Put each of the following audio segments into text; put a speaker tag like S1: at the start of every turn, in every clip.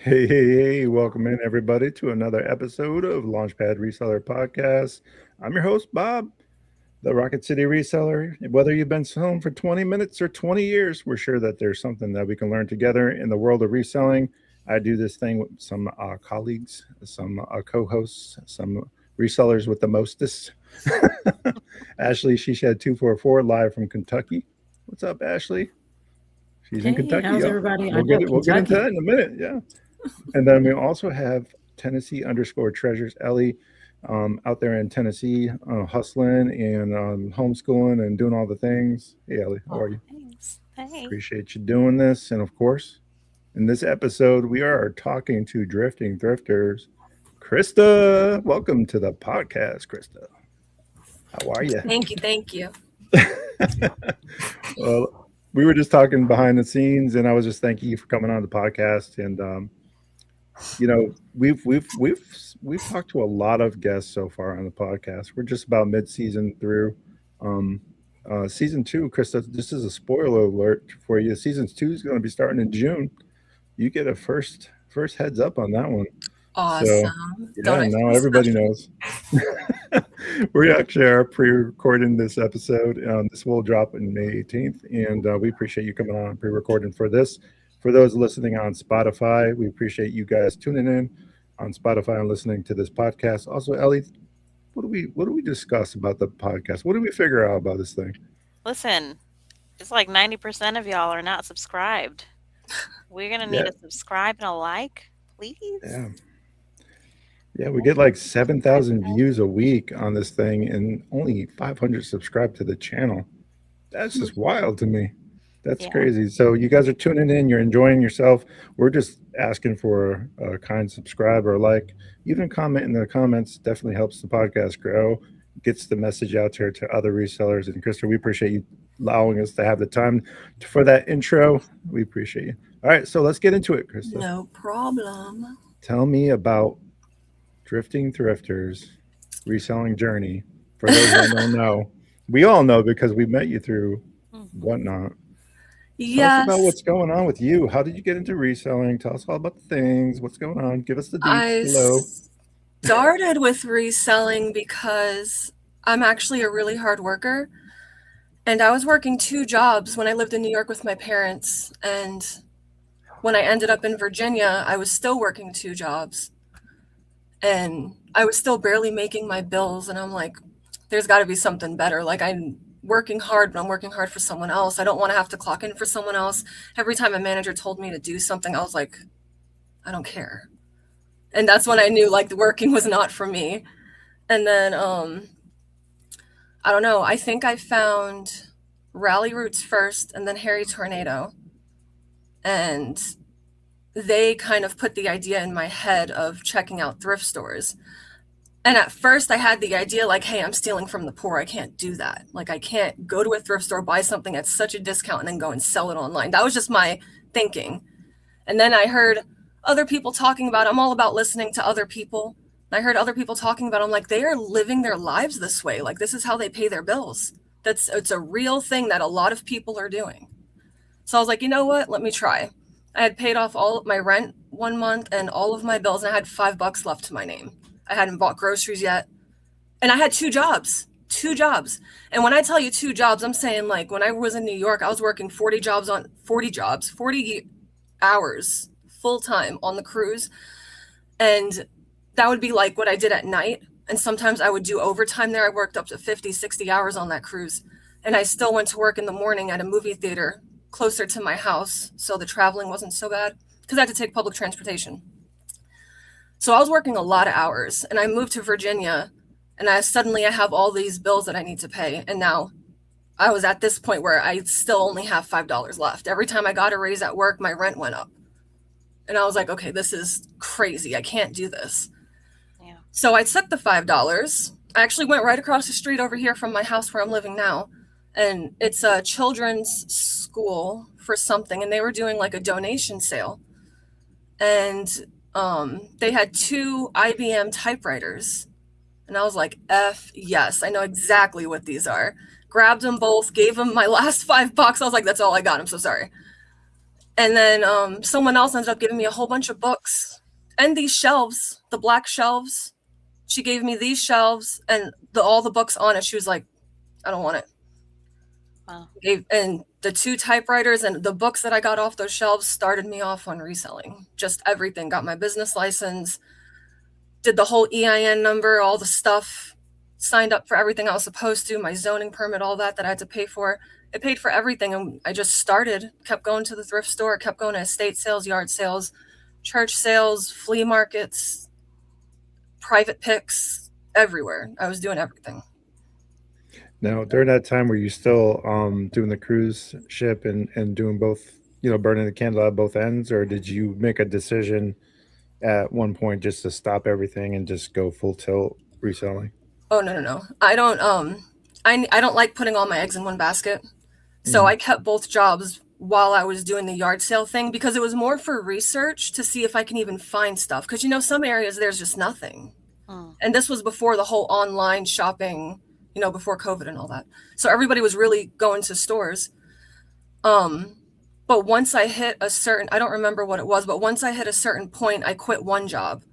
S1: Hey, welcome in everybody to another episode of Launchpad Reseller Podcast. I'm your host, Bob, the Rocket City Reseller. Whether you've been home for 20 minutes or 20 years, we're sure that there's something that we can learn together in the world of reselling. I do this thing with some colleagues, some co hosts, some resellers with the mostest. Ashley, she shed 244 live from Kentucky. What's up, Ashley? She's in
S2: Hey,
S1: Kentucky,
S2: how's
S1: y'all.
S2: everybody? I
S1: We'll get
S2: know
S1: it. We'll get into
S2: Kentucky.
S1: that in a minute. Yeah. And then we also have Tennessee underscore treasures Ellie out there in Tennessee, hustling and homeschooling and doing all the things. Hey, Ellie, how
S3: Oh,
S1: are you?
S3: thanks. Hey.
S1: Appreciate you doing this. And of course, in this episode, we are talking to Drifting Thrifters. Krista, welcome to the podcast, Krista. How are you?
S4: Thank you. Thank you.
S1: Well, we were just talking behind the scenes, and I was just thanking you for coming on the podcast. And we've talked to a lot of guests so far on the podcast. We're just about mid-season through. Um, Season two, Krista. This is a spoiler alert for you. Season two is going to be starting in June. You get a first heads up on that one. So
S4: Awesome. Don't
S1: yeah,
S4: I
S1: now
S4: feel
S1: everybody
S4: special?
S1: knows. We actually are pre-recording this episode. This will drop on May 18th, and we appreciate you coming on pre-recording for this. For those listening on Spotify, we appreciate you guys tuning in on Spotify and listening to this podcast. Also, Ellie, what do we discuss about the podcast? What do we figure out about this thing?
S3: Listen, it's like 90% of y'all are not subscribed. We're going to need
S1: Yeah,
S3: a subscribe and a like, please.
S1: yeah, yeah. We get like 7,000 views a week on this thing, and only 500 subscribe to the channel. That's just wild to me. That's
S3: Yeah.
S1: crazy. So you guys are tuning in, you're enjoying yourself. We're just asking for a kind subscribe or like. Even comment in the comments definitely helps the podcast grow, gets the message out there to other resellers. And Krista, we appreciate you allowing us to have the time for that intro. We appreciate you. All right, so let's get into it, Krista.
S4: No problem.
S1: Tell me about Drifting Thrifters reselling journey. For those that don't know, we all know because we met you through
S3: Mhm.
S1: whatnot. Tell us about
S4: Yes,
S1: what's going on with you. How did you get into reselling? Tell us all about the things. What's going on? Give us the deets
S4: I
S1: below.
S4: started with reselling because I'm actually a really hard worker. And I was working two jobs when I lived in New York with my parents. And when I ended up in Virginia, I was still working two jobs. And I was still barely making my bills. And I'm like, there's got to be something better. Like, I'm working hard, but I'm working hard for someone else. I don't want to have to clock in for someone else. Every time a manager told me to do something, I was like, I don't care. And that's when I knew like the working was not for me. And then I don't know, I think I found Rally Roots first and then Harry Tornado. And they kind of put the idea in my head of checking out thrift stores. And at first I had the idea like, hey, I'm stealing from the poor. I can't do that. Like, I can't go to a thrift store, buy something at such a discount, and then go and sell it online. That was just my thinking. And then I heard other people talking about it. I'm all about listening to other people. And I heard other people talking about it. I'm like, they are living their lives this way. Like, this is how they pay their bills. It's a real thing that a lot of people are doing. So I was like, you know what? Let me try. I had paid off all of my rent 1 month and all of my bills, and I had $5 left to my name. I hadn't bought groceries yet. And I had two jobs. Two jobs. And when I tell you two jobs, I'm saying like when I was in New York, I was working 40 hours full time on the cruise. And that would be like what I did at night. And sometimes I would do overtime there. I worked up to 50, 60 hours on that cruise. And I still went to work in the morning at a movie theater closer to my house. So the traveling wasn't so bad because I had to take public transportation. So I was working a lot of hours and I moved to Virginia and I have all these bills that I need to pay. And now I was at this point where I still only have $5 left. Every time I got a raise at work, my rent went up. And I was like, okay, this is crazy. I can't do this.
S3: Yeah.
S4: So I took the $5. I actually went right across the street over here from my house where I'm living now. And it's a children's school for something. And they were doing like a donation sale. And they had two IBM typewriters. And I was like, F yes, I know exactly what these are. Grabbed them both, gave them my last $5. I was like, that's all I got. I'm so sorry. And then someone else ended up giving me a whole bunch of books and these shelves, the black shelves. She gave me these shelves and all the books on it. She was like, I don't want it.
S3: Wow.
S4: And the 2 typewriters and the books that I got off those shelves started me off on reselling. Just everything. Got my business license, did the whole EIN number, all the stuff, signed up for everything I was supposed to, my zoning permit, all that I had to pay for. It paid for everything. And I just started, kept going to the thrift store, kept going to estate sales, yard sales, church sales, flea markets, private picks, everywhere. I was doing everything.
S1: Now, during that time, were you still doing the cruise ship and doing both, burning the candle at both ends, or did you make a decision at one point just to stop everything and just go full tilt reselling?
S4: Oh, no. I don't like putting all my eggs in one basket. So I kept both jobs while I was doing the yard sale thing because it was more for research to see if I can even find stuff. Because, some areas there's just nothing. And this was before the whole online shopping, before COVID and all that. So everybody was really going to stores. But once I hit a certain, I don't remember what it was, but once I hit a certain point, I quit one job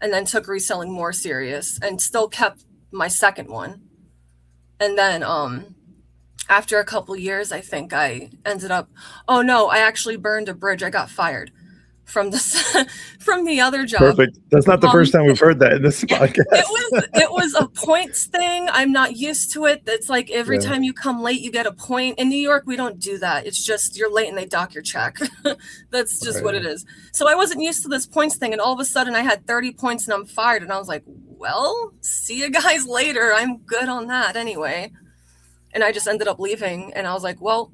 S4: and then took reselling more serious and still kept my second one. And then after a couple years, I think I ended up, I actually burned a bridge. I got fired from the other job.
S1: Perfect. That's not the first time we've heard that in this podcast.
S4: It was a points thing. I'm not used to it. It's like every time you come late, you get a point. In New York, we don't do that. It's just you're late and they dock your check. That's just what it is. So I wasn't used to this points thing. And all of a sudden I had 30 points and I'm fired. And I was like, well, see you guys later. I'm good on that anyway. And I just ended up leaving. And I was like, well,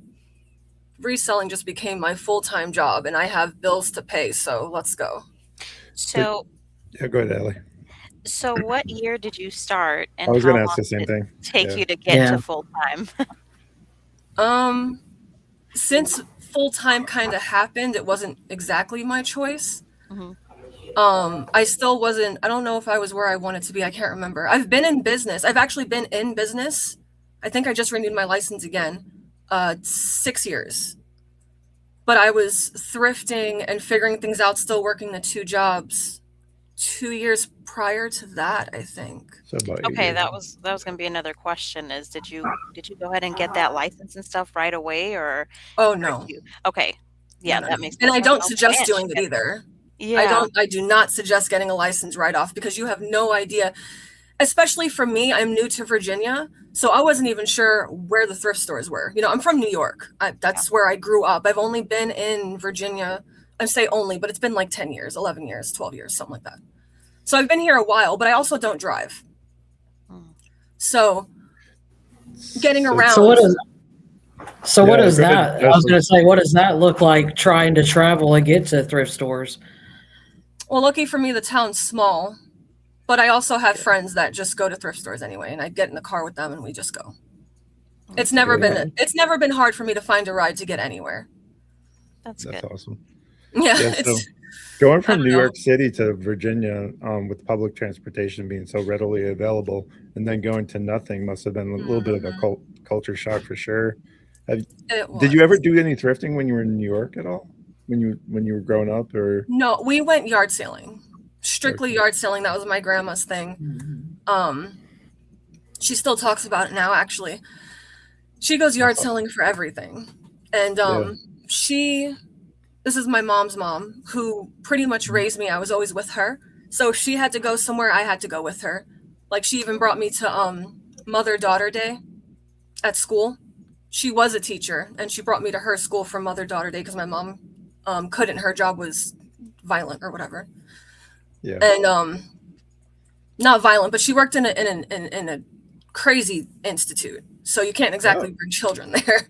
S4: reselling just became my full-time job and I have bills to pay. So let's go.
S3: So
S1: go ahead, Allie.
S3: So what year did you start and
S1: I was
S3: how
S1: going to
S3: long
S1: ask the same
S3: did
S1: thing.
S3: it take you to get to full-time?
S4: Since full-time kind of happened, it wasn't exactly my choice. I still wasn't, I don't know if I was where I wanted to be. I can't remember. I've been in business. I've actually been in business. I think I just renewed my license again. 6 years. But I was thrifting and figuring things out, still working the 2 jobs 2 years prior to that, I think.
S1: So about
S3: Okay, that was going to be another question is did you go ahead and get that license and stuff right away or
S4: Oh no.
S3: Okay. Yeah, that makes sense.
S4: And I don't suggest doing it either.
S3: Yeah.
S4: I do not suggest getting a license right off because you have no idea. Especially for me, I'm new to Virginia, so I wasn't even sure where the thrift stores were. I'm from New York. That's where I grew up. I've only been in Virginia. I say only, but it's been like 10 years, 11 years, 12 years, something like that. So I've been here a while, but I also don't drive. So getting around.
S2: So what is that? I was going to say, what does that look like trying to travel and get to thrift stores?
S4: Well, lucky for me, the town's small. But I also have friends that just go to thrift stores anyway, and I get in the car with them and we just go. It's never been hard for me to find a ride to get anywhere.
S3: That's good.
S1: Awesome.
S4: Yeah.
S1: So going from New York City to Virginia with public transportation being so readily available, and then going to nothing must have been a little bit of a culture shock for sure. Did you ever do any thrifting when you were in New York at all? When you were growing up, or
S4: no? We went yard selling. Strictly yard selling. That was my grandma's thing. She still talks about it now, actually. She goes yard selling for everything. And this is my mom's mom, who pretty much raised me. I was always with her. So if she had to go somewhere, I had to go with her. Like, she even brought me to Mother-Daughter Day at school. She was a teacher, and she brought me to her school for Mother-Daughter Day because my mom couldn't. Her job was violent or whatever.
S1: Yeah.
S4: And not violent, but she worked in a crazy institute, so you can't exactly bring children there.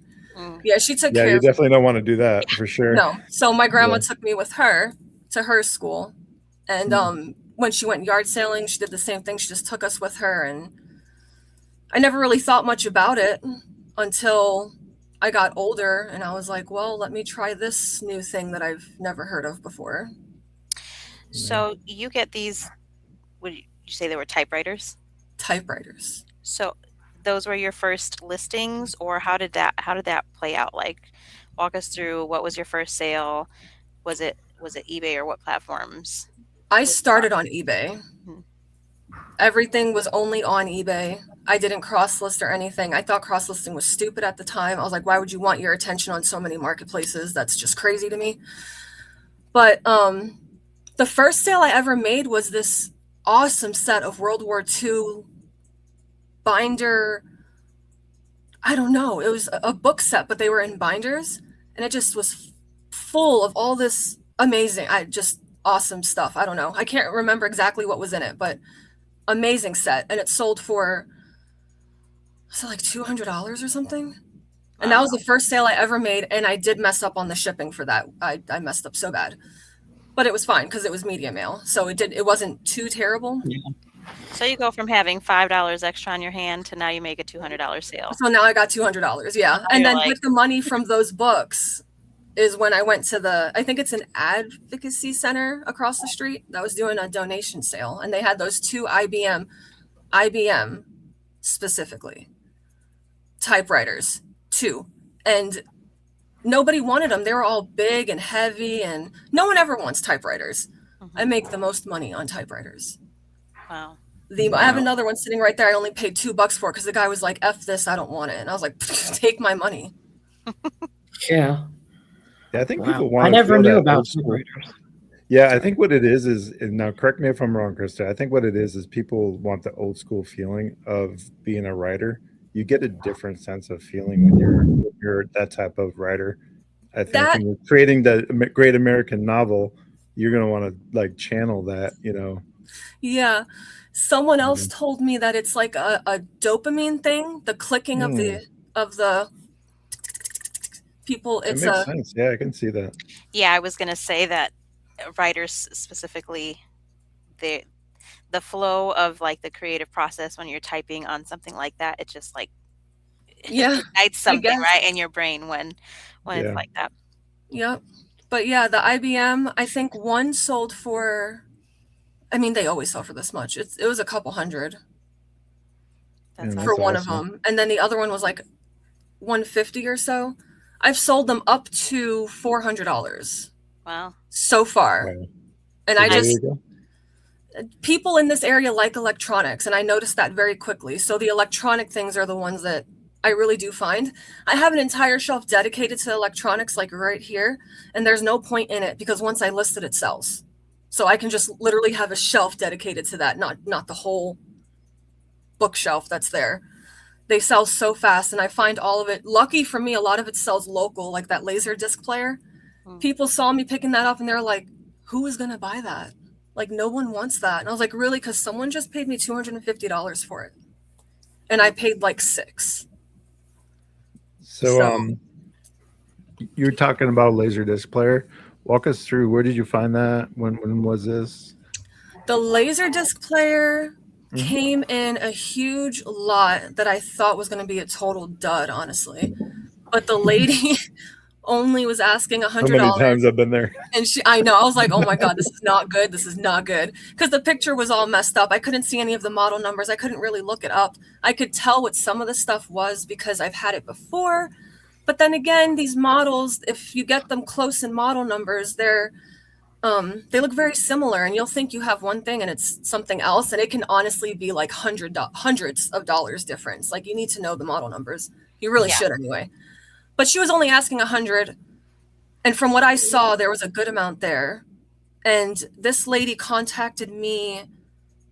S4: Yeah, she took care.
S1: Yeah, you definitely don't want to do that for sure.
S4: No, so my grandma took me with her to her school, and when she went yard sailing, she did the same thing. She just took us with her, and I never really thought much about it until I got older, and I was like, well, let me try this new thing that I've never heard of before.
S3: So you get these, would you say they were typewriters? walk us through what was your first sale? Was it eBay or what platforms?
S4: I started on eBay.
S3: Mhm.
S4: Everything was only on eBay. I didn't cross-list or anything. I thought cross-listing was stupid at the time. I was like, why would you want your attention on so many marketplaces? That's just crazy to me. But the first sale I ever made was this awesome set of World War II binder. I don't know. It was a book set, but they were in binders, and it just was full of all this amazing, awesome stuff. I don't know. I can't remember exactly what was in it, but amazing set, and it sold for like $200 or something. And that was the first sale I ever made, and I did mess up on the shipping for that. I messed up so bad, but it was fine because it was media mail, so it wasn't too terrible.
S2: Yeah.
S3: So you go from having $5 extra on your hand to now you make a $200 sale.
S4: So now I got $200, yeah. And then with the money from those books is when I went to I think it's an advocacy center across the street that was doing a donation sale, and they had those two IBM specifically typewriters, two, and nobody wanted them. They were all big and heavy, and no one ever wants typewriters. I make the most money on typewriters.
S3: Wow.
S4: I have another one sitting right there. I only paid $2 for it because the guy was like, F this, I don't want it. And I was like, take my money.
S2: Yeah.
S1: Yeah, I think people want.
S2: I never knew about typewriters.
S1: Yeah, I think what it is now correct me if I'm wrong, Krista. I think what it is people want the old school feeling of being a writer. You get a different sense of feeling when you're that type of writer. I think when you're creating the great American novel, you're gonna want to like channel that, you know.
S4: Yeah. Someone else told me that it's like a dopamine thing, the clicking of the people.
S1: It makes sense. Yeah, I can see that.
S3: Yeah, I was going to say that writers specifically, the flow of like the creative process when you're typing on something like that, it just like it ignites something right in your brain when it's like that.
S4: Yep. But yeah, the IBM, I think one sold for, I mean, they always sell for this much. It was a couple hundred for one of them. And then the other one was like $150 or so. I've sold them up to $400.
S3: Wow.
S4: So far. Wow. And people in this area like electronics, and I noticed that very quickly. So the electronic things are the ones that I really do find. I have an entire shelf dedicated to electronics, like right here, and there's no point in it because once I list it, it sells. So I can just literally have a shelf dedicated to that, not the whole bookshelf that's there. They sell so fast, and I find all of it, lucky for me, a lot of it sells local, like that laser disc player. People saw me picking that up, and they're like, who is going to buy that? Like, no one wants that. And I was like, really? Because someone just paid me $250 for it. And I paid like $6.
S1: So you're talking about a laser disc player. Walk us through, where did you find that? When was this?
S4: The laser disc player came in a huge lot that I thought was going to be a total dud, honestly. But the lady only was asking $100. How
S1: many times I've been there?
S4: And I know, I was like, oh my God, this is not good. This is not good. Because the picture was all messed up. I couldn't see any of the model numbers. I couldn't really look it up. I could tell what some of the stuff was because I've had it before. But then again, these models, if you get them close in model numbers, they look very similar, and you'll think you have one thing and it's something else. And it can honestly be like hundreds of dollars difference. Like, you need to know the model numbers. You really should anyway. But she was only asking $100. And from what I saw, there was a good amount there. And this lady contacted me,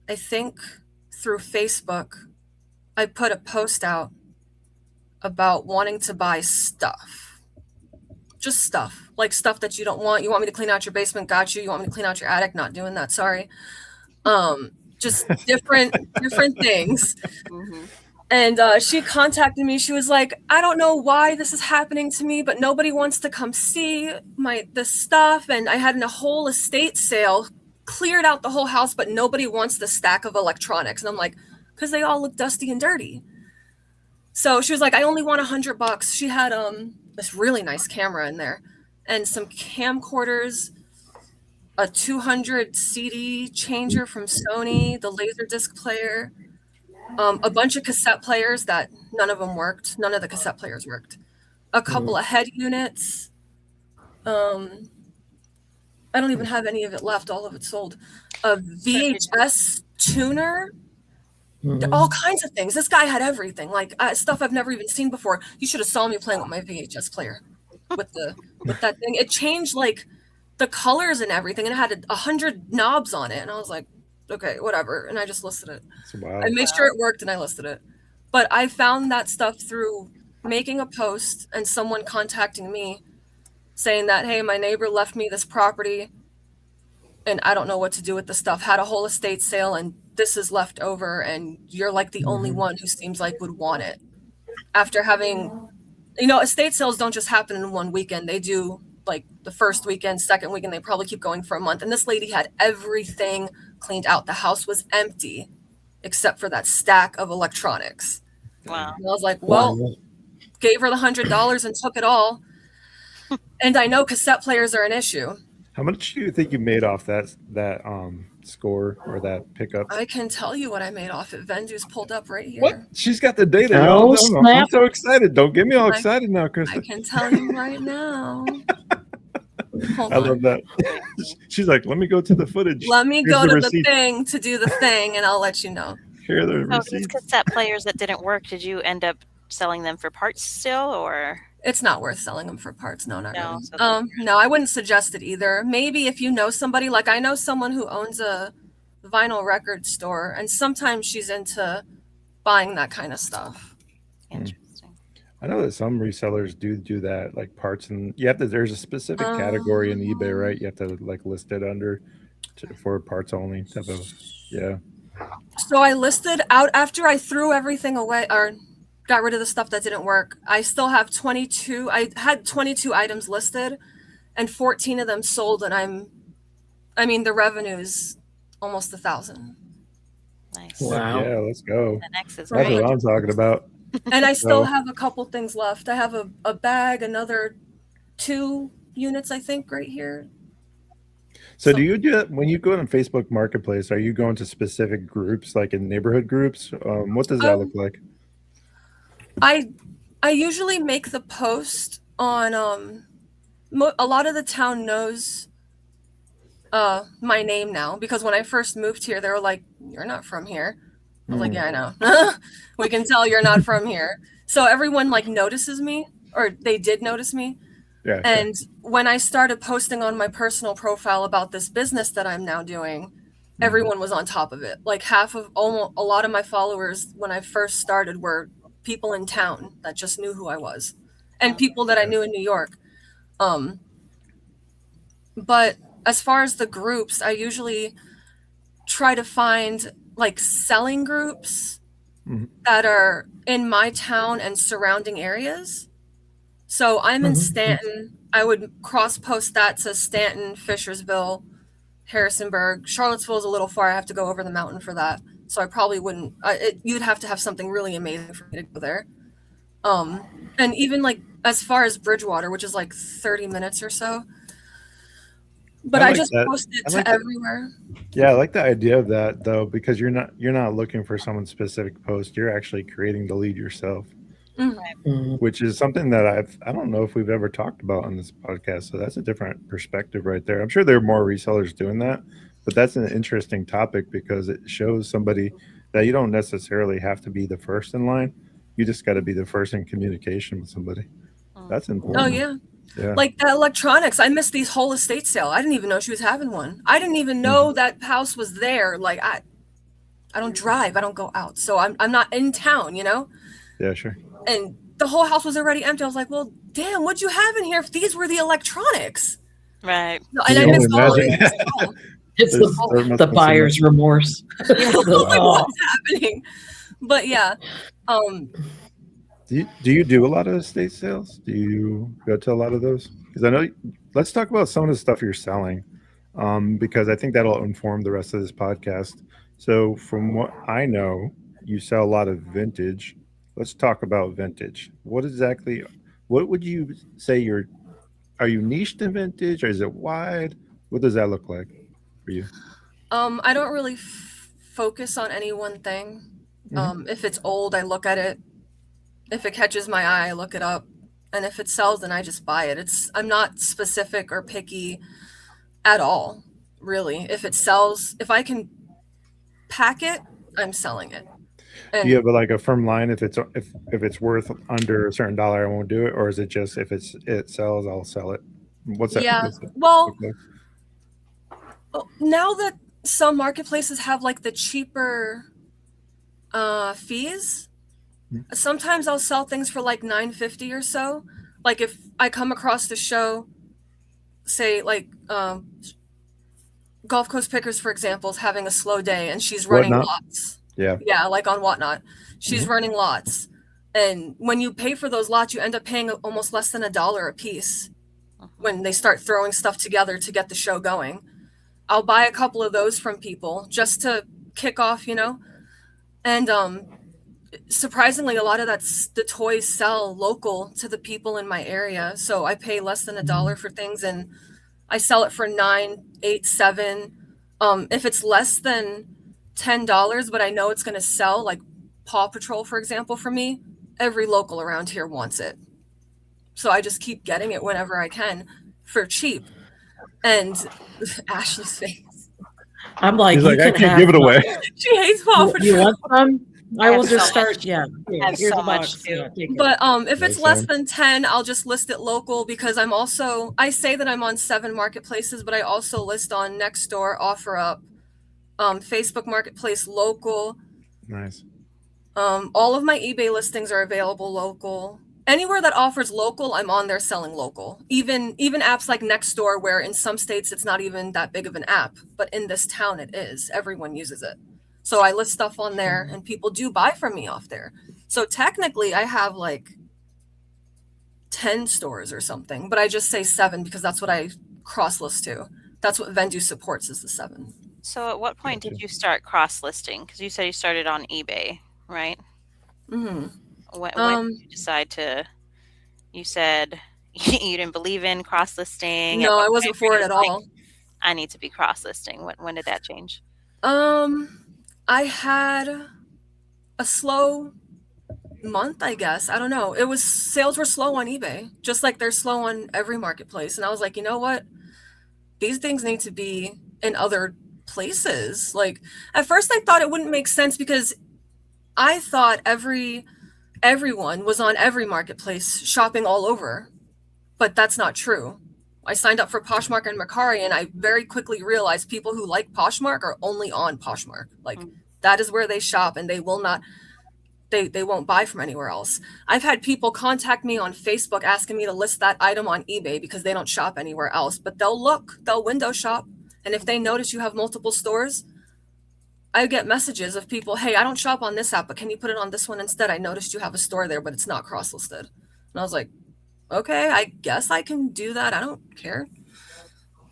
S4: I think through Facebook. I put a post out about wanting to buy stuff. Just stuff. Like stuff that you don't want. You want me to clean out your basement? Got you. You want me to clean out your attic? Not doing that. Sorry. Just different things. And she contacted me. She was like, I don't know why this is happening to me, but nobody wants to come see the stuff. And I had a whole estate sale, cleared out the whole house, but nobody wants the stack of electronics. And I'm like, because they all look dusty and dirty. So she was like, I only want $100. She had this really nice camera in there and some camcorders, a 200 CD changer from Sony, the laser disc player, a bunch of cassette players that none of them worked. None of the cassette players worked. a couple of head units. I don't even have any of it left. All of it sold. A VHS tuner. All kinds of things. This guy had everything, like stuff I've never even seen before. You should have saw me playing with my VHS player with that thing. It changed like the colors and everything, and it had 100 knobs on it. And I was like, okay, whatever. And I just listed it.
S1: Wow.
S4: I made sure it worked and I listed it. But I found that stuff through making a post and someone contacting me saying that, hey, my neighbor left me this property and I don't know what to do with the stuff. Had a whole estate sale and this is left over and you're like the only one who seems like would want it. After having, estate sales don't just happen in one weekend. They do like the first weekend, second weekend, they probably keep going for a month. And this lady had everything cleaned out. The house was empty except for that stack of electronics.
S3: Wow.
S4: And I was like, well, gave her the $100 and took it all. And I know cassette players are an issue.
S1: How much do you think you made off that score or that pickup?
S4: I can tell you what I made off it. Vendu's pulled up right here.
S1: What? She's got the data.
S2: Oh,
S1: I'm so excited. Don't get me all excited now, Krista.
S4: I can tell you right now.
S1: I love that. She's like, let me go to the footage.
S4: Let me go to the thing to do the thing, and I'll let you know.
S1: Here are the
S3: So
S1: receipts.
S3: these cassette players that didn't work, did you end up selling them for parts still, or?
S4: It's not worth selling them for parts. No, not
S3: No,
S4: really.
S3: so
S4: No, I wouldn't suggest it either. Maybe if you know somebody, like I know someone who owns a vinyl record store, and sometimes she's into buying that kind of stuff.
S3: Interesting.
S1: I know that some resellers do that, like parts, and there's a specific category in eBay, right? You have to like list it under for parts only type of, yeah.
S4: So I listed out after I threw everything away or got rid of the stuff that didn't work. I still have 22. I had 22 items listed and 14 of them sold. And the revenue is almost 1,000.
S3: Nice.
S2: Wow.
S1: Yeah, let's go.
S3: The next is
S1: That's
S3: great.
S1: what I'm talking about.
S4: And I still have a couple things left. I have a bag, another 2 units, I think, right here.
S1: So do you do that when you go on Facebook Marketplace? Are you going to specific groups, like in neighborhood groups? What does that look like?
S4: I usually make the post on a lot of the town knows my name now, because when I first moved here, they were like, "You're not from here." I was like, "Yeah, I know. We can tell you're not from here." So everyone like notices me, or they did notice me.
S1: Yeah.
S4: And when I started posting on my personal profile about this business that I'm now doing, everyone was on top of it. Like almost a lot of my followers when I first started were people in town that just knew who I was, and people that I knew in New York. But as far as the groups, I usually try to find like selling groups that are in my town and surrounding areas. So I'm in Stanton. I would cross post that to Stanton, Fishersville, Harrisonburg. Charlottesville is a little far. I have to go over the mountain for that. So I probably wouldn't. You'd have to have something really amazing for me to go there. And even like as far as Bridgewater, which is like 30 minutes or so. But I just post it to everywhere.
S1: Yeah, I like the idea of that though, because you're not looking for someone's specific post. You're actually creating the lead yourself, which is something that I don't know if we've ever talked about on this podcast. So that's a different perspective right there. I'm sure there are more resellers doing that, but that's an interesting topic because it shows somebody that you don't necessarily have to be the first in line. You just got to be the first in communication with somebody. That's important.
S4: Oh yeah. Like the electronics, I missed these whole estate sale. I didn't even know she was having one. I didn't even know that house was there. Like I don't drive. I don't go out. So I'm not in town, you know?
S1: Yeah, sure.
S4: And the whole house was already empty. I was like, well, damn, what'd you have in here if these were the electronics?
S3: Right.
S4: And I missed all of it.
S2: It's the buyer's remorse.
S4: Like, what's happening? But yeah.
S1: Do you do a lot of estate sales? Do you go to a lot of those? Because I know. Let's talk about some of the stuff you're selling, because I think that'll inform the rest of this podcast. So, from what I know, you sell a lot of vintage. Let's talk about vintage. What would you say are you niched in vintage, or is it wide? What does that look like for you?
S4: I don't really focus on any one thing. If it's old, I look at it. If it catches my eye, I look it up. And if it sells, then I just buy it. I'm not specific or picky at all, really. If it sells, if I can pack it, I'm selling it.
S1: And do you have like a firm line if it's worth under a certain dollar, I won't do it, or is it just if it sells, I'll sell it? What's that?
S4: Yeah. Well, now that some marketplaces have like the cheaper fees, sometimes I'll sell things for like $9.50 or so. Like if I come across the show, say like Gulf Coast Pickers, for example, is having a slow day and she's running lots. Yeah, like on Whatnot. She's running lots. And when you pay for those lots, you end up paying almost less than $1 a piece when they start throwing stuff together to get the show going. I'll buy a couple of those from people just to kick off, And surprisingly, a lot of the toys sell local to the people in my area. So I pay less than $1 for things and I sell it for $9, $8, $7. If it's less than $10, but I know it's going to sell, like Paw Patrol, for example, for me, every local around here wants it. So I just keep getting it whenever I can for cheap. And Ashley's face.
S2: I'm like,
S1: I can't give it away.
S4: She hates Paw Patrol.
S2: You want some? I will just start.
S3: I have
S2: here's
S3: so
S2: a box.
S3: much too.
S4: But if it's less than 10, I'll just list it local because I say that I'm on 7 marketplaces, but I also list on Nextdoor, OfferUp, Facebook Marketplace local.
S1: Nice.
S4: All of my eBay listings are available local. Anywhere that offers local, I'm on there selling local. Even apps like Nextdoor, where in some states it's not even that big of an app, but in this town it is. Everyone uses it. So I list stuff on there and people do buy from me off there. So technically I have like 10 stores or something, but I just say 7 because that's what I cross list to. That's what Vendu supports is the 7.
S3: So at what point did you start cross listing? Because you said you started on eBay, right?
S4: Mm-hmm.
S3: When did you decide you said you didn't believe in cross listing?
S4: No, I wasn't for it at all.
S3: I need to be cross listing. When did that change?
S4: I had a slow month, I guess. I don't know. Sales were slow on eBay, just like they're slow on every marketplace. And I was like, you know what? These things need to be in other places. Like at first I thought it wouldn't make sense because I thought everyone was on every marketplace shopping all over, but that's not true. I signed up for Poshmark and Mercari, and I very quickly realized people who like Poshmark are only on Poshmark. Like that is where they shop, and they will not, they won't buy from anywhere else. I've had people contact me on Facebook asking me to list that item on eBay because they don't shop anywhere else, but they'll window shop. And if they notice you have multiple stores, I get messages of people, hey, I don't shop on this app, but can you put it on this one instead? I noticed you have a store there, but it's not cross-listed. And I was like, okay, I guess I can do that. I don't care.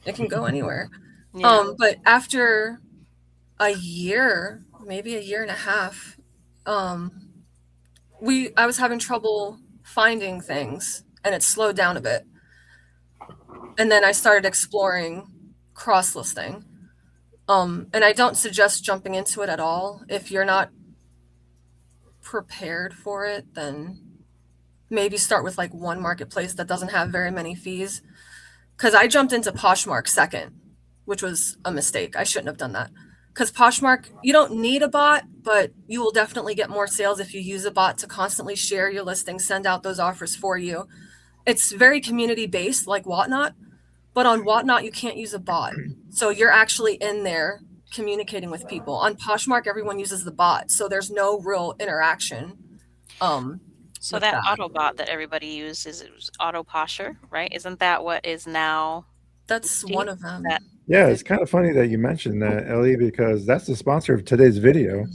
S4: It can go anywhere. Yeah. But after a year, maybe a year and a half, I was having trouble finding things and it slowed down a bit. And then I started exploring cross-listing. And I don't suggest jumping into it at all. If you're not prepared for it, then maybe start with like one marketplace that doesn't have very many fees. Because I jumped into Poshmark second, which was a mistake. I shouldn't have done that. Because Poshmark, you don't need a bot, but you will definitely get more sales if you use a bot to constantly share your listings, send out those offers for you. It's very community-based, like Whatnot. But on Whatnot, you can't use a bot. So you're actually in there communicating with people. On Poshmark, everyone uses the bot. So there's no real interaction.
S3: So that Autobot that everybody uses is Autoposher, right? Isn't that what is now?
S4: That's one of them.
S1: Yeah, it's kind of funny that you mentioned that, Ellie, because that's the sponsor of today's video.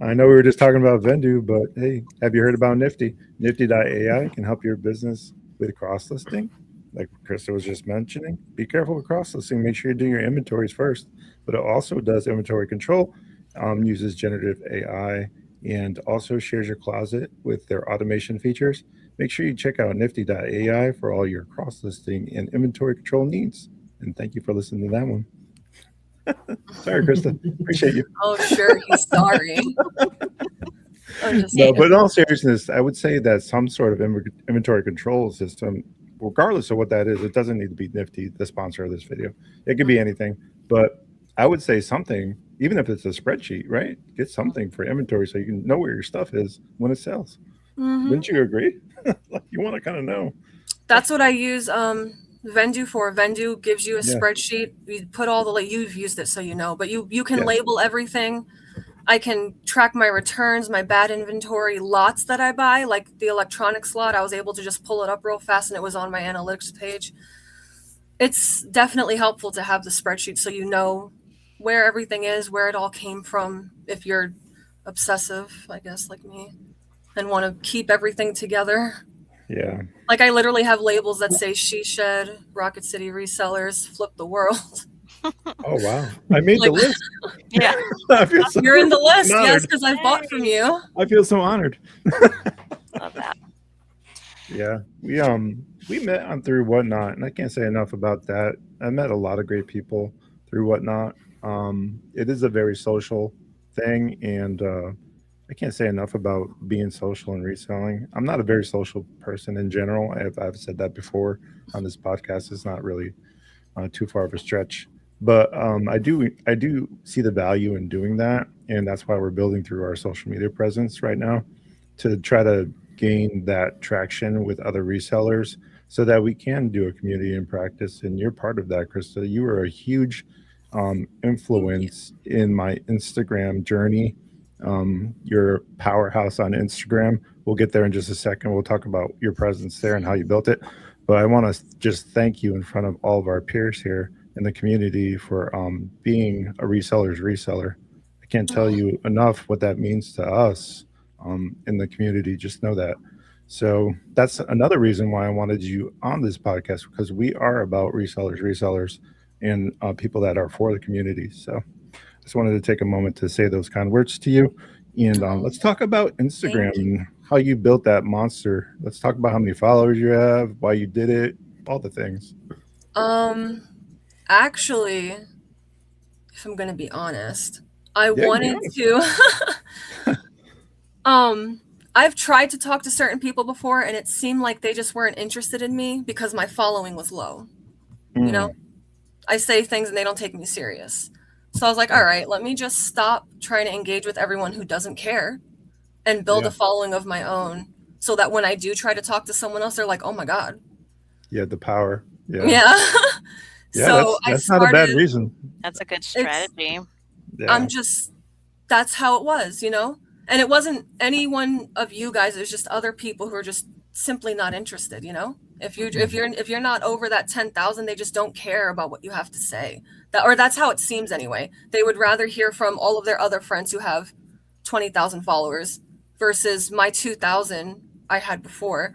S1: I know we were just talking about Vendu, but hey, have you heard about Nifty? Nifty.ai can help your business with cross-listing. Like Krista was just mentioning, be careful with cross-listing. Make sure you're doing your inventories first. But it also does inventory control, uses generative AI, and also shares your closet with their automation features. Make sure you check out nifty.ai for all your cross-listing and inventory control needs. And thank you for listening to that one. Sorry, Krista. Appreciate you.
S4: Oh, sure. He's sorry.
S1: No, but in all seriousness, I would say that some sort of inventory control system, regardless of what that is, it doesn't need to be Nifty, the sponsor of this video. It could be anything, but I would say something, even if it's a spreadsheet, right? Get something for inventory so you can know where your stuff is when it sells. Wouldn't you agree? Like, you want to kind of know.
S4: That's what I use Vendu for. Vendu gives you a spreadsheet. You put all the you've used it, so you know, but you can label everything. I can track my returns, my bad inventory, lots that I buy, like the electronics lot. I was able to just pull it up real fast and it was on my analytics page. It's definitely helpful to have the spreadsheet so you know where everything is, where it all came from, if you're obsessive, I guess, like me, and want to keep everything together.
S1: Yeah.
S4: Like I literally have labels that say She Shed, Rocket City Resellers, Flip the World.
S1: Oh, wow. I made the list.
S3: Yeah.
S4: You're in the list, yes, because I bought from you.
S1: I feel so honored.
S3: Love that.
S1: Yeah. We met on through Whatnot, and I can't say enough about that. I met a lot of great people through Whatnot. It is a very social thing, and I can't say enough about being social and reselling. I'm not a very social person in general. I've said that before on this podcast. It's not really too far of a stretch. But I do see the value in doing that, and that's why we're building through our social media presence right now to try to gain that traction with other resellers so that we can do a community in practice. And you're part of that, Krista. You were a huge influence in my Instagram journey. You're a powerhouse on Instagram. We'll get there in just a second. We'll talk about your presence there and how you built it. But I want to just thank you in front of all of our peers here in the community for being a reseller's reseller. I can't tell you enough what that means to us in the community. Just know that. So that's another reason why I wanted you on this podcast, because we are about resellers, and people that are for the community. So I just wanted to take a moment to say those kind words to you. And let's talk about Instagram and how you built that monster. Let's talk about how many followers you have, why you did it, all the things.
S4: Actually, if I'm going to be honest, I wanted to. I've tried to talk to certain people before, and it seemed like they just weren't interested in me because my following was low. You know, I say things and they don't take me serious. So I was like, all right, let me just stop trying to engage with everyone who doesn't care and build a following of my own so that when I do try to talk to someone else, they're like, oh my God.
S1: Yeah, the power.
S4: Yeah. So
S1: that's not a bad reason.
S3: That's a good strategy.
S4: That's how it was, you know? And it wasn't any one of you guys, it was just other people who are just simply not interested, you know? If you're not over that 10,000, they just don't care about what you have to say. That's how it seems anyway. They would rather hear from all of their other friends who have 20,000 followers versus my 2,000 I had before.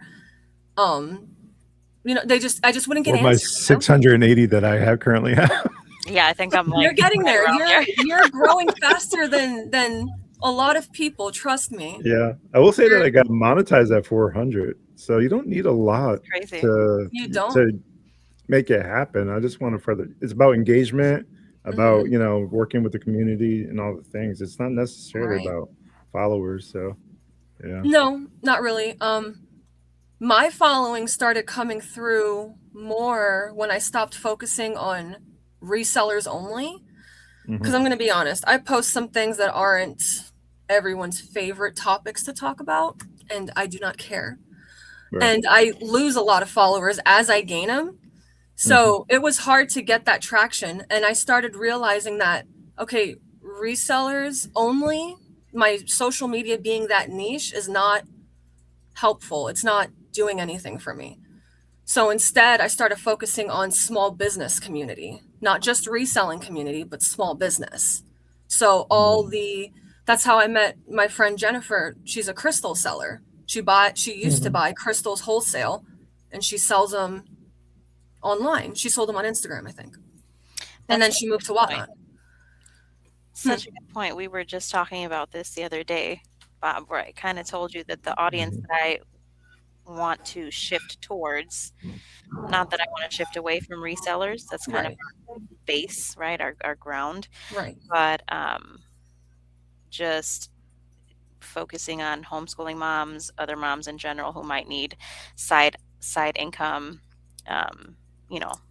S4: You know, I just wouldn't get answers.
S1: My 680 that I have currently have.
S3: Yeah, I think I'm like,
S4: you're getting there. You're growing faster than a lot of people. Trust me.
S1: Yeah, I will say that I got monetized at 400, so you don't need a lot to make it happen. I just want to further. It's about engagement, about working with the community and all the things. It's not necessarily about followers. So, yeah.
S4: No, not really. My following started coming through more when I stopped focusing on resellers only. Because I'm going to be honest, I post some things that aren't everyone's favorite topics to talk about, and I do not care. Right. And I lose a lot of followers as I gain them. So it was hard to get that traction. And I started realizing that, okay, resellers only, my social media being that niche is not helpful. It's not doing anything for me. So instead, I started focusing on small business community, not just reselling community, but small business. So that's how I met my friend Jennifer. She's a crystal seller. She used to buy crystals wholesale, and she sells them online. She sold them on Instagram, I think. And then she moved to Whatnot.
S3: Such a good point. We were just talking about this the other day, Bob, where I kind of told you that the audience that I want to shift towards, not that I want to shift away from resellers, that's kind of our base, right, our ground,
S4: right,
S3: but just focusing on homeschooling moms, other moms in general who might need side income,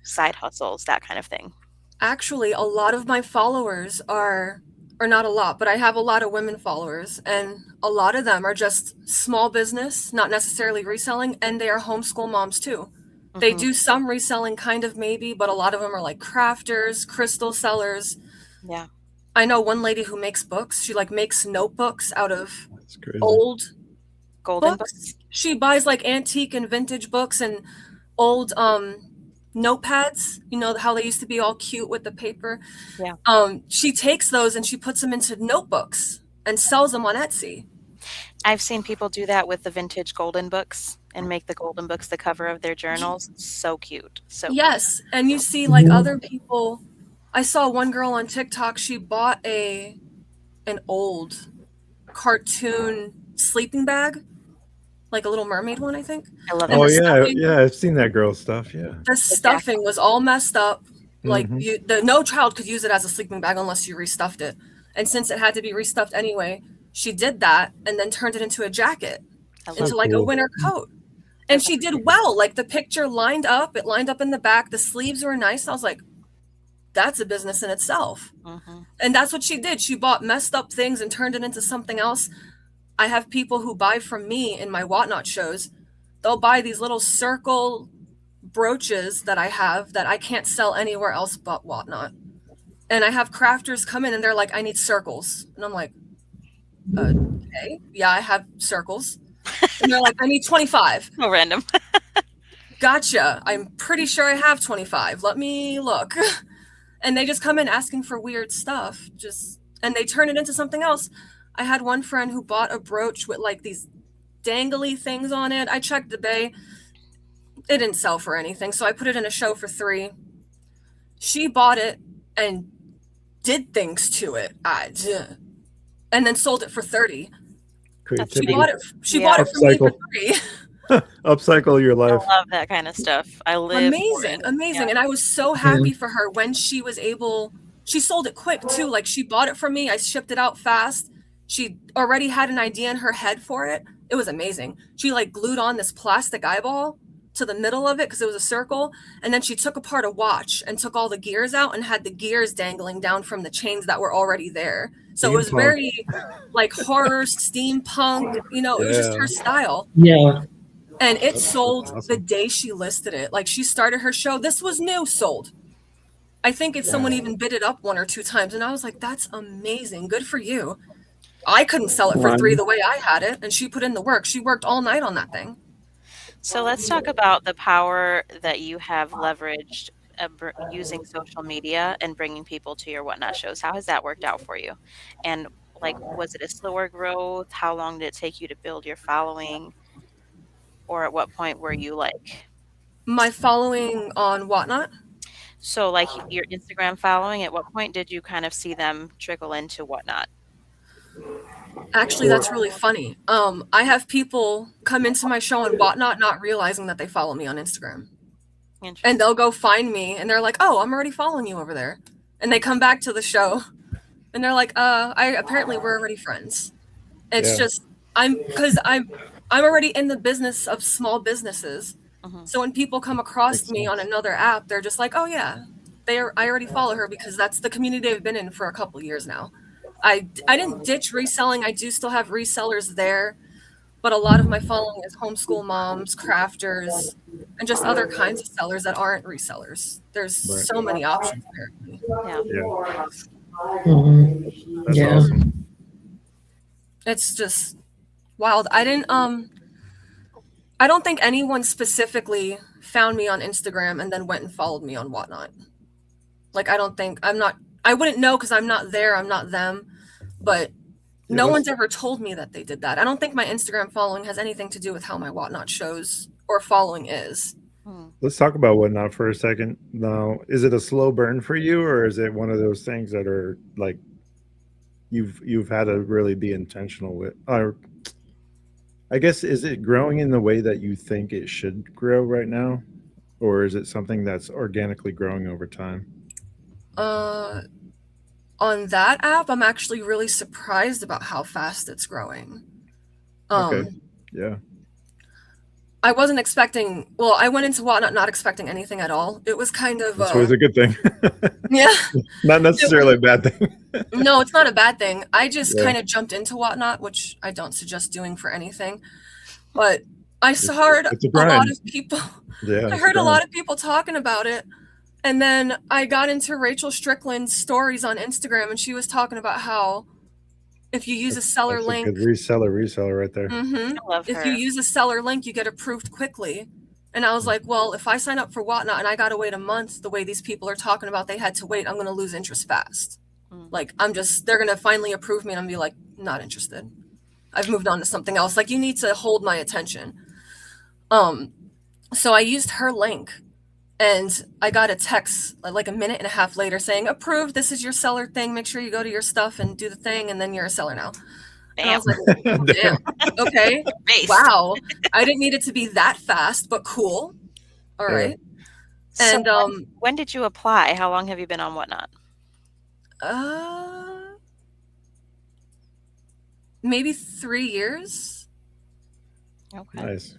S3: side hustles, that kind of thing?
S4: Actually, a lot of my followers or not a lot, but I have a lot of women followers, and a lot of them are just small business, not necessarily reselling, and they are homeschool moms too. They do some reselling, kind of, maybe, but a lot of them are like crafters, crystal sellers.
S3: Yeah.
S4: I know one lady who makes books. She like makes notebooks out of
S1: crazy.
S4: old
S3: golden
S4: books. She buys like antique and vintage books and old notepads, how they used to be all cute with the paper.
S3: Yeah.
S4: She takes those and she puts them into notebooks and sells them on Etsy.
S3: I've seen people do that with the vintage golden books and make the golden books the cover of their journals. It's so cute. So
S4: yes, and you see like other people. I saw one girl on TikTok. She bought an old cartoon sleeping bag, like a Little Mermaid one, I think.
S3: I love it.
S1: Oh yeah, I've seen that girl stuff. Yeah,
S4: the stuffing was all messed up. Like no child could use it as a sleeping bag unless you restuffed it. And since it had to be restuffed anyway, she did that and then turned it into a jacket, into like a winter coat. And she did well. Like the picture lined up. It lined up in the back. The sleeves were nice. I was like, that's a business in itself. And that's what she did. She bought messed up things and turned it into something else. I have people who buy from me in my Whatnot shows. They'll buy these little circle brooches that I have that I can't sell anywhere else but Whatnot. And I have crafters come in and they're like, I need circles. And I'm like, okay, yeah, I have circles. And they're like, I need 25.
S3: Oh, random.
S4: Gotcha. I'm pretty sure I have 25. Let me look. And they just come in asking for weird stuff, and they turn it into something else. I had one friend who bought a brooch with like these dangly things on it. I checked the bay. It didn't sell for anything, so I put it in a show for $3. She bought it and did things to it, and then sold it for $30. She bought it from me for $3.
S1: Upcycle your life.
S3: I love that kind of stuff. I live
S4: amazing.
S3: Yeah.
S4: And I was so happy for her when she was able. She sold it quick too. Like she bought it from me. I shipped it out fast. She already had an idea in her head for it. It was amazing. She like glued on this plastic eyeball to the middle of it because it was a circle. And then she took apart a watch and took all the gears out and had the gears dangling down from the chains that were already there. So it was very like horror, steampunk, it was just her style.
S2: Yeah.
S4: And it sold the day she listed it. Like she started her show. This was new, sold. I think someone even bid it up 1 or 2 times. And I was like, that's amazing. Good for you. I couldn't sell it for $3 the way I had it. And she put in the work. She worked all night on that thing.
S3: So let's talk about the power that you have leveraged using social media and bringing people to your Whatnot shows. How has that worked out for you? And like, was it a slower growth? How long did it take you to build your following? Or at what point were you like...
S4: My following on Whatnot?
S3: So like your Instagram following, at what point did you kind of see them trickle into Whatnot?
S4: Actually, that's really funny. I have people come into my show on Whatnot not realizing that they follow me on Instagram. And they'll go find me and they're like, oh, I'm already following you over there. And they come back to the show and they're like, apparently we're already friends. It's just, I'm already in the business of small businesses. So when people come across me on another app, they're just like, oh yeah, I already follow her because that's the community I've been in for a couple years now. I didn't ditch reselling. I do still have resellers there, but a lot of my following is homeschool moms, crafters, and just other kinds of sellers that aren't resellers. There's so many options apparently.
S1: That's awesome.
S4: It's just wild. I don't think anyone specifically found me on Instagram and then went and followed me on Whatnot. Like, I wouldn't know because I'm not there. I'm not them. But no one's ever told me that they did that. I don't think my Instagram following has anything to do with how my Whatnot shows or following is.
S1: Let's talk about Whatnot for a second. Now, is it a slow burn for you, or is it one of those things that are like you've had to really be intentional with? Or I guess, is it growing in the way that you think it should grow right now, or is it something that's organically growing over time?
S4: on that app, I'm actually really surprised about how fast it's growing.
S1: Okay. Yeah.
S4: I wasn't expecting, well, I went into Whatnot not expecting anything at all. It was kind of...
S1: That's always a good thing.
S4: Yeah.
S1: Not necessarily a bad thing.
S4: No, it's not a bad thing. I just kind of jumped into Whatnot, which I don't suggest doing for anything. But I heard a lot of people...
S1: Yeah,
S4: I heard a lot of people talking about it. And then I got into Rachel Strickland's stories on Instagram, and she was talking about how if you use a seller link...
S1: a good reseller right there.
S3: I love her.
S4: If you use a seller link, you get approved quickly. And I was like, well, if I sign up for Whatnot and I got to wait a month the way these people are talking about they had to wait, I'm going to lose interest fast. Like, they're going to finally approve me and I'm going to be like, not interested. I've moved on to something else. Like, you need to hold my attention. So I used her link. And I got a text like a minute and a half later saying, approved, this is your seller thing. Make sure you go to your stuff and do the thing. And then you're a seller now. And I was like, oh, damn. Okay. Wow. I didn't need it to be that fast, but cool. All right. And
S3: so when did you apply? How long have you been on Whatnot?
S4: Maybe 3 years.
S3: Okay.
S1: Nice.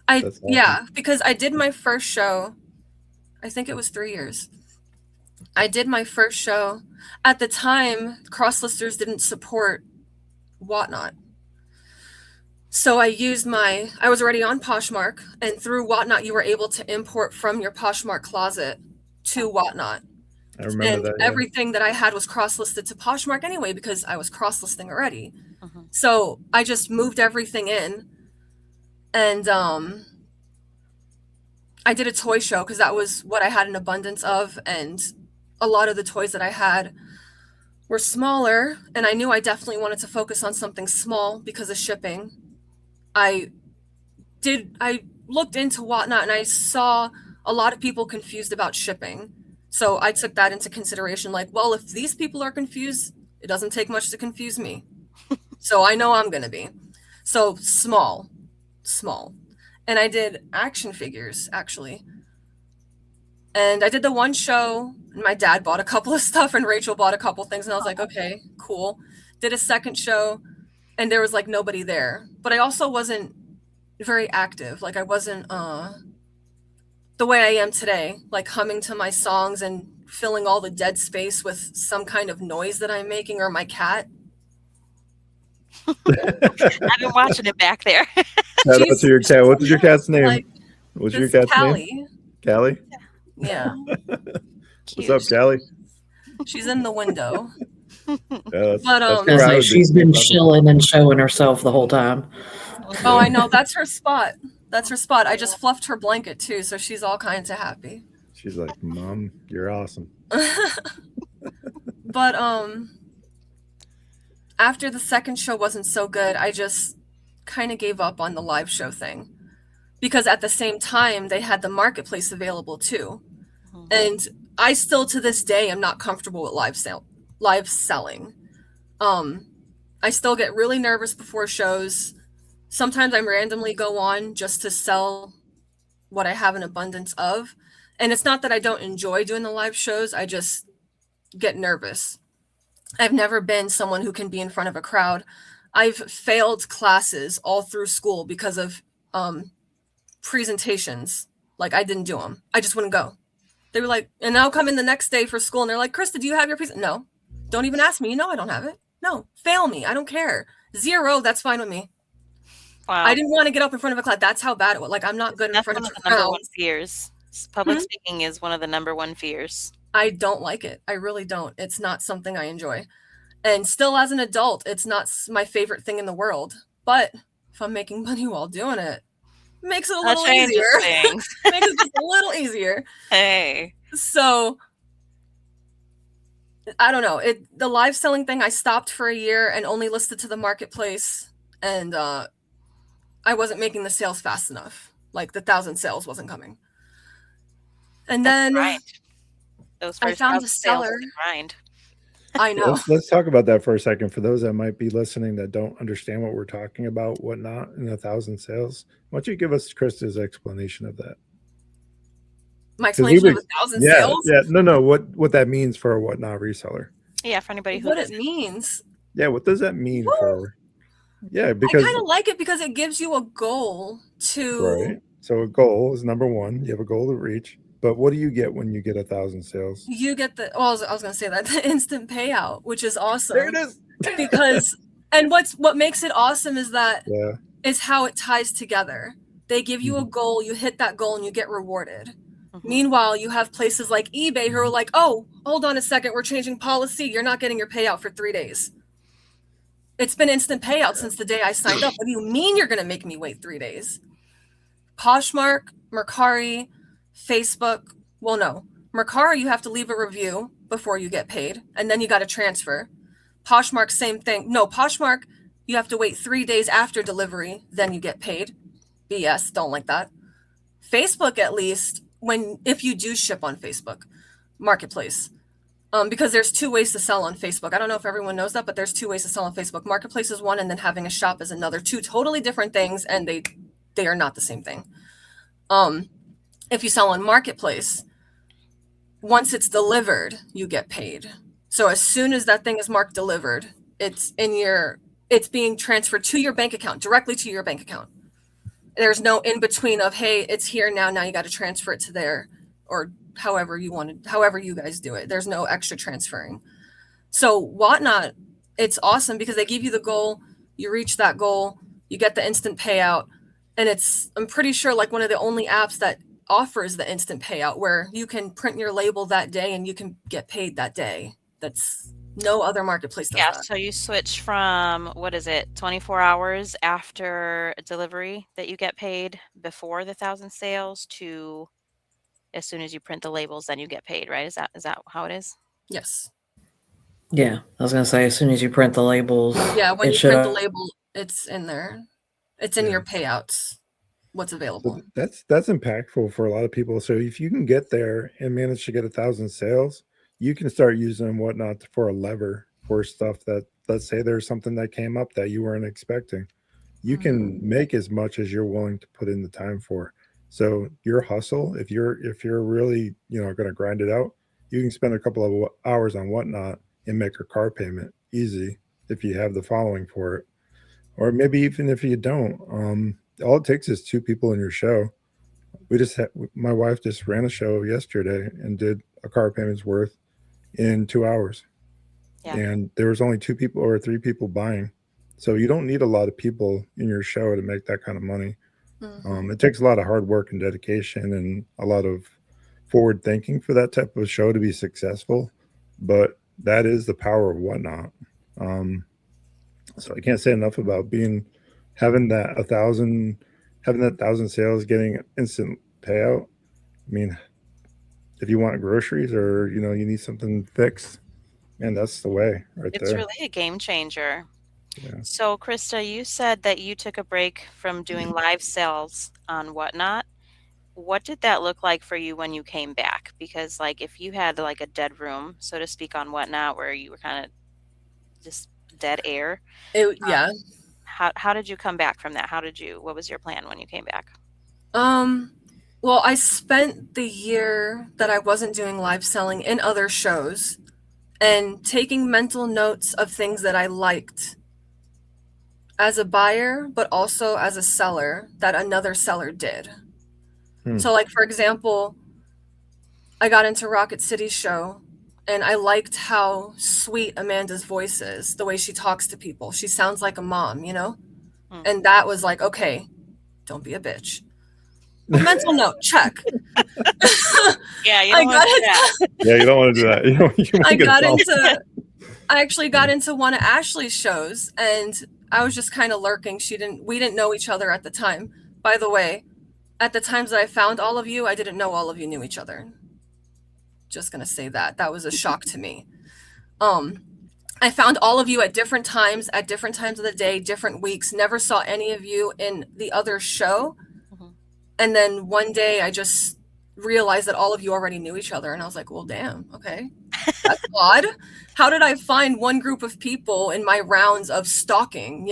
S4: Awesome. Yeah, because I did my first show. I think it was 3 years. I did my first show. At the time, Crosslisters didn't support Whatnot. So I was already on Poshmark, and through Whatnot, you were able to import from your Poshmark closet to Whatnot.
S1: I remember that.
S4: Everything that I had was cross-listed to Poshmark anyway, because I was cross-listing already. So I just moved everything in. And I did a toy show because that was what I had an abundance of. And a lot of the toys that I had were smaller. And I knew I definitely wanted to focus on something small because of shipping. I looked into Whatnot and I saw a lot of people confused about shipping. So I took that into consideration. Like, well, if these people are confused, it doesn't take much to confuse me. So I know I'm going to be. So small. And I did action figures, actually. And I did the one show, and my dad bought a couple of stuff, and Rachel bought a couple things, and I was like, okay, cool. Did a second show, and there was, like, nobody there. But I also wasn't very active. Like, I wasn't the way I am today, like, humming to my songs and filling all the dead space with some kind of noise that I'm making, or my cat.
S3: I've been watching it back there.
S1: Shout out to your cat. What is your cat's name?
S4: Like,
S1: What's your cat's name? Callie?
S4: Yeah.
S1: What's up, Callie?
S4: She's in the window.
S2: But she's been chilling and showing herself the whole time.
S4: Oh, I know. That's her spot. I just fluffed her blanket too, so she's all kinds of happy.
S1: She's like, Mom, you're awesome.
S4: But after the second show wasn't so good, I just kind of gave up on the live show thing. Because at the same time, they had the marketplace available too. And I still, to this day, am not comfortable with live selling. I still get really nervous before shows. Sometimes I randomly go on just to sell what I have an abundance of. And it's not that I don't enjoy doing the live shows. I just get nervous. I've never been someone who can be in front of a crowd. I've failed classes all through school because of presentations. Like, I didn't do them. I just wouldn't go. They were like, and I'll come in the next day for school and they're like, Krista, do you have your presentation? No, don't even ask me. You know I don't have it. No, fail me. I don't care. 0, that's fine with me.
S3: Wow.
S4: I didn't want to get up in front of a class. That's how bad it was. Like, I'm not good in front of a crowd.
S3: Number one fears. Public speaking is one of the number one fears.
S4: I don't like it. I really don't. It's not something I enjoy. And still as an adult, it's not my favorite thing in the world. But if I'm making money while doing it, makes it a little easier. Makes it just a little easier.
S3: Hey.
S4: So I don't know. The live selling thing, I stopped for a year and only listed to the marketplace. And I wasn't making the sales fast enough. Like, the 1,000 sales wasn't coming. And then
S3: those
S4: I found a seller. I know.
S1: Let's talk about that for a second. For those that might be listening that don't understand what we're talking about, whatnot, in 1,000 sales, why don't you give us Krista's explanation of that?
S4: My explanation of 1,000 sales?
S1: Yeah, no. What that means for a Whatnot reseller.
S3: Yeah, for anybody who
S4: what it means.
S1: Yeah, what does that mean for? Yeah,
S4: because I kind of like it because it gives you a goal to.
S1: Right. So a goal is number one. You have a goal to reach. But what do you get when you get 1,000 sales?
S4: You get I was going to say that the instant payout, which is awesome.
S1: There it is.
S4: Because and what makes it awesome is that is how it ties together. They give you a goal, you hit that goal, and you get rewarded. Mm-hmm. Meanwhile, you have places like eBay who are like, oh, hold on a second, we're changing policy. You're not getting your payout for 3 days. It's been instant payout since the day I signed up. What do you mean you're going to make me wait 3 days? Poshmark, Mercari, Facebook. Well, no. Mercari, you have to leave a review before you get paid, and then you got to transfer. Poshmark, same thing. No, Poshmark, you have to wait 3 days after delivery, then you get paid. BS, don't like that. Facebook, at least, if you do ship on Facebook Marketplace, because there's 2 ways to sell on Facebook. I don't know if everyone knows that, but there's 2 ways to sell on Facebook. Marketplace is one, and then having a shop is another. 2 totally different things, and they are not the same thing. If you sell on Marketplace, once it's delivered, you get paid. So as soon as that thing is marked delivered, it's being transferred to your bank account, directly to your bank account. There's no in between of, hey, it's here now you got to transfer it to there, or however you guys do it. There's no extra transferring. So Whatnot, it's awesome because they give you the goal, you reach that goal, you get the instant payout, and I'm pretty sure like one of the only apps that offers the instant payout where you can print your label that day and you can get paid that day. That's no other marketplace does that.
S3: So you switch from 24 hours after delivery that you get paid before the 1,000 sales to as soon as you print the labels, then you get paid, right? Is that how it is?
S4: Yes.
S2: Yeah, I was gonna say as soon as you print the labels.
S4: Yeah, when you print the label, it's in there. It's in your payouts. What's available.
S1: So that's impactful for a lot of people. So if you can get there and manage to get 1,000 sales, you can start using Whatnot for a lever for stuff that, let's say there's something that came up that you weren't expecting. You can make as much as you're willing to put in the time for. So your hustle, if you're really, going to grind it out, you can spend a couple of hours on Whatnot and make a car payment easy if you have the following for it. Or maybe even if you don't, all it takes is 2 people in your show. My wife just ran a show yesterday and did a car payment's worth in 2 hours. Yeah. And there was only 2 people or 3 people buying. So you don't need a lot of people in your show to make that kind of money. Mm-hmm. It takes a lot of hard work and dedication and a lot of forward thinking for that type of show to be successful. But that is the power of Whatnot. So I can't say enough about having that 1,000 sales, getting instant payout. I mean, if you want groceries or you need something fixed, man, that's the way right there.
S3: It's really a game changer. Yeah. So Krista, you said that you took a break from doing live sales on Whatnot. What did that look like for you when you came back? Because like if you had like a dead room, so to speak, on Whatnot where you were kind of just dead air. How did you come back from that? What was your plan when you came back?
S4: Well, I spent the year that I wasn't doing live selling in other shows and taking mental notes of things that I liked as a buyer, but also as a seller that another seller did. So like, for example, I got into Rocket City's show and I liked how sweet Amanda's voice is, the way she talks to people. She sounds like a mom, And that was like, okay, don't be a bitch. Mental note, check.
S3: Yeah, you don't want to do that.
S1: Yeah, you don't want to do that.
S4: I actually got into one of Ashley's shows and I was just kind of lurking. We didn't know each other at the time. By the way, at the times that I found all of you, I didn't know all of you knew each other. Just gonna say that was a shock to me. I found all of you at different times of the day, different weeks, never saw any of you in the other show. Mm-hmm. And then one day I just realized that all of you already knew each other. And I was like, well, damn, okay. That's odd. How did I find one group of people in my rounds of stalking,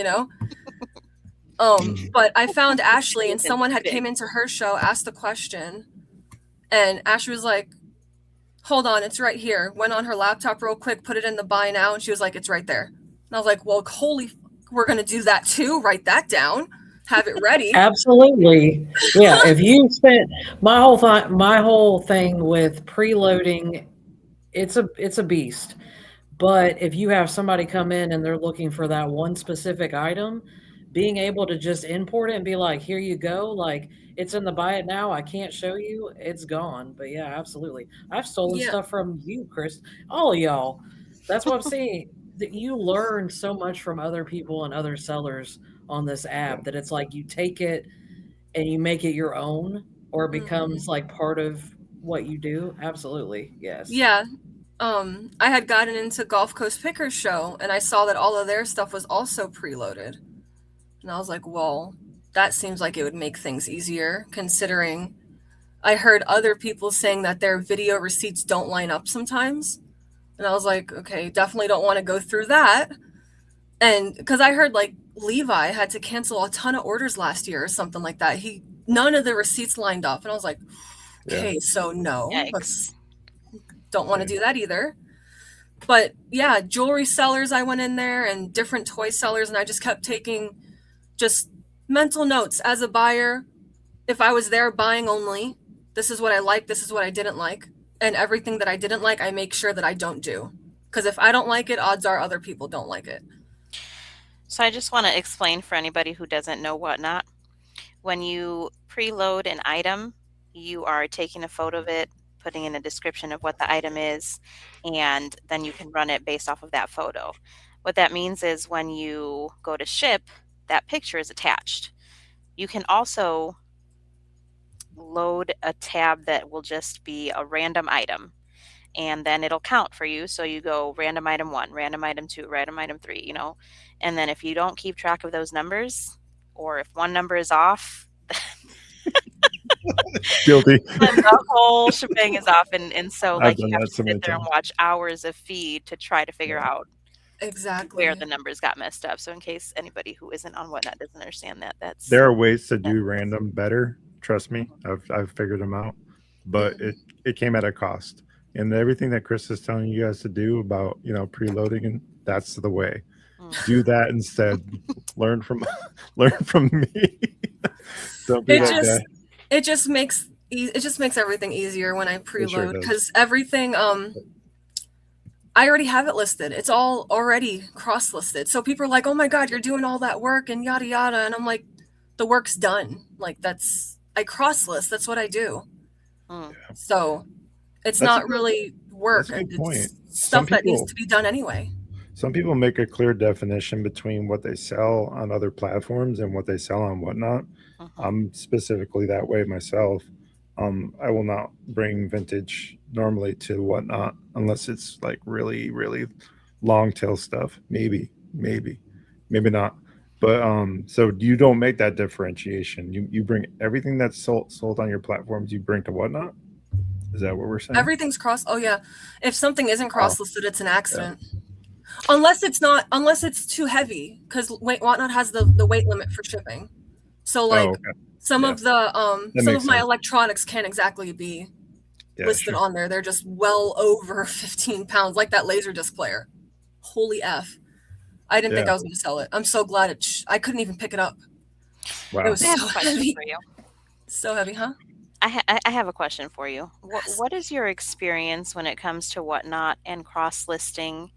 S4: But I found Ashley and someone had came into her show, asked a question. And Ashley was like, hold on, it's right here. Went on her laptop real quick, put it in the buy now, and she was like, it's right there. And I was like, well, we're going to do that too. Write that down. Have it ready.
S2: Absolutely. Yeah. If you spent my whole thing with preloading, it's a beast. But if you have somebody come in and they're looking for that one specific item, being able to just import it and be like, here you go, like it's in the buy it now, I can't show you, it's gone. But yeah, absolutely. I've stolen stuff from you, Chris, all of y'all. That's what I'm saying. That you learn so much from other people and other sellers on this app that it's like you take it and you make it your own, or it becomes like part of what you do. Absolutely. Yes.
S4: Yeah. I had gotten into Gulf Coast Pickers Show and I saw that all of their stuff was also preloaded. And I was like, well, that seems like it would make things easier, considering I heard other people saying that their video receipts don't line up sometimes. And I was like, okay, definitely don't want to go through that. And because I heard like Levi had to cancel a ton of orders last year or something like that. None of the receipts lined up. And I was like, okay, so no. Don't want to do that either. But yeah, jewelry sellers, I went in there, and different toy sellers, and I just kept taking just mental notes as a buyer. If I was there buying only, this is what I like, this is what I didn't like. And everything that I didn't like, I make sure that I don't do. Because if I don't like it, odds are other people don't like it.
S3: So I just want to explain for anybody who doesn't know Whatnot. When you preload an item, you are taking a photo of it, putting in a description of what the item is, and then you can run it based off of that photo. What that means is when you go to ship, that picture is attached. You can also load a tab that will just be a random item, and then it'll count for you. So you go random item 1, random item 2, random item 3, you know, and then if you don't keep track of those numbers, or if one number is off,
S1: guilty.
S3: The whole shebang is off, and so like you have to sit there and watch hours of feed to try to figure out
S4: exactly
S3: where the numbers got messed up. So in case anybody who isn't on Whatnot doesn't understand that,
S1: there are ways to do random better. Trust me, I've figured them out, but it came at a cost. And everything that Chris is telling you guys to do about, you know, preloading, and that's the way. Do that instead. Learn from me. Don't be that guy.
S4: It just makes everything easier when I preload, because everything I already have it listed. It's all already cross-listed. So people are like, "Oh my God, you're doing all that work and yada yada," and I'm like, "The work's done. Like I cross-list. That's what I do." So it's not really work. It's stuff that needs to be done anyway.
S1: Some people make a clear definition between what they sell on other platforms and what they sell on Whatnot. I'm specifically that way myself. I will not bring vintage normally to Whatnot unless it's like really, really long tail stuff. Maybe not. But so you don't make that differentiation. You bring everything that's sold on your platforms, you bring to Whatnot. Is that what we're saying?
S4: Everything's cross. Oh yeah. If something isn't cross-listed, it's an accident. Yeah. Unless it's too heavy, because Whatnot has the weight limit for shipping. So like some of my electronics can't exactly be listed on there. They're just well over 15 pounds, like that laser disc player. Holy F. I didn't think I was going to sell it. I'm so glad I couldn't even pick it up.
S1: Wow.
S4: It was so heavy. For you. So heavy, huh?
S3: I have a question for you. What is your experience when it comes to Whatnot and cross-listing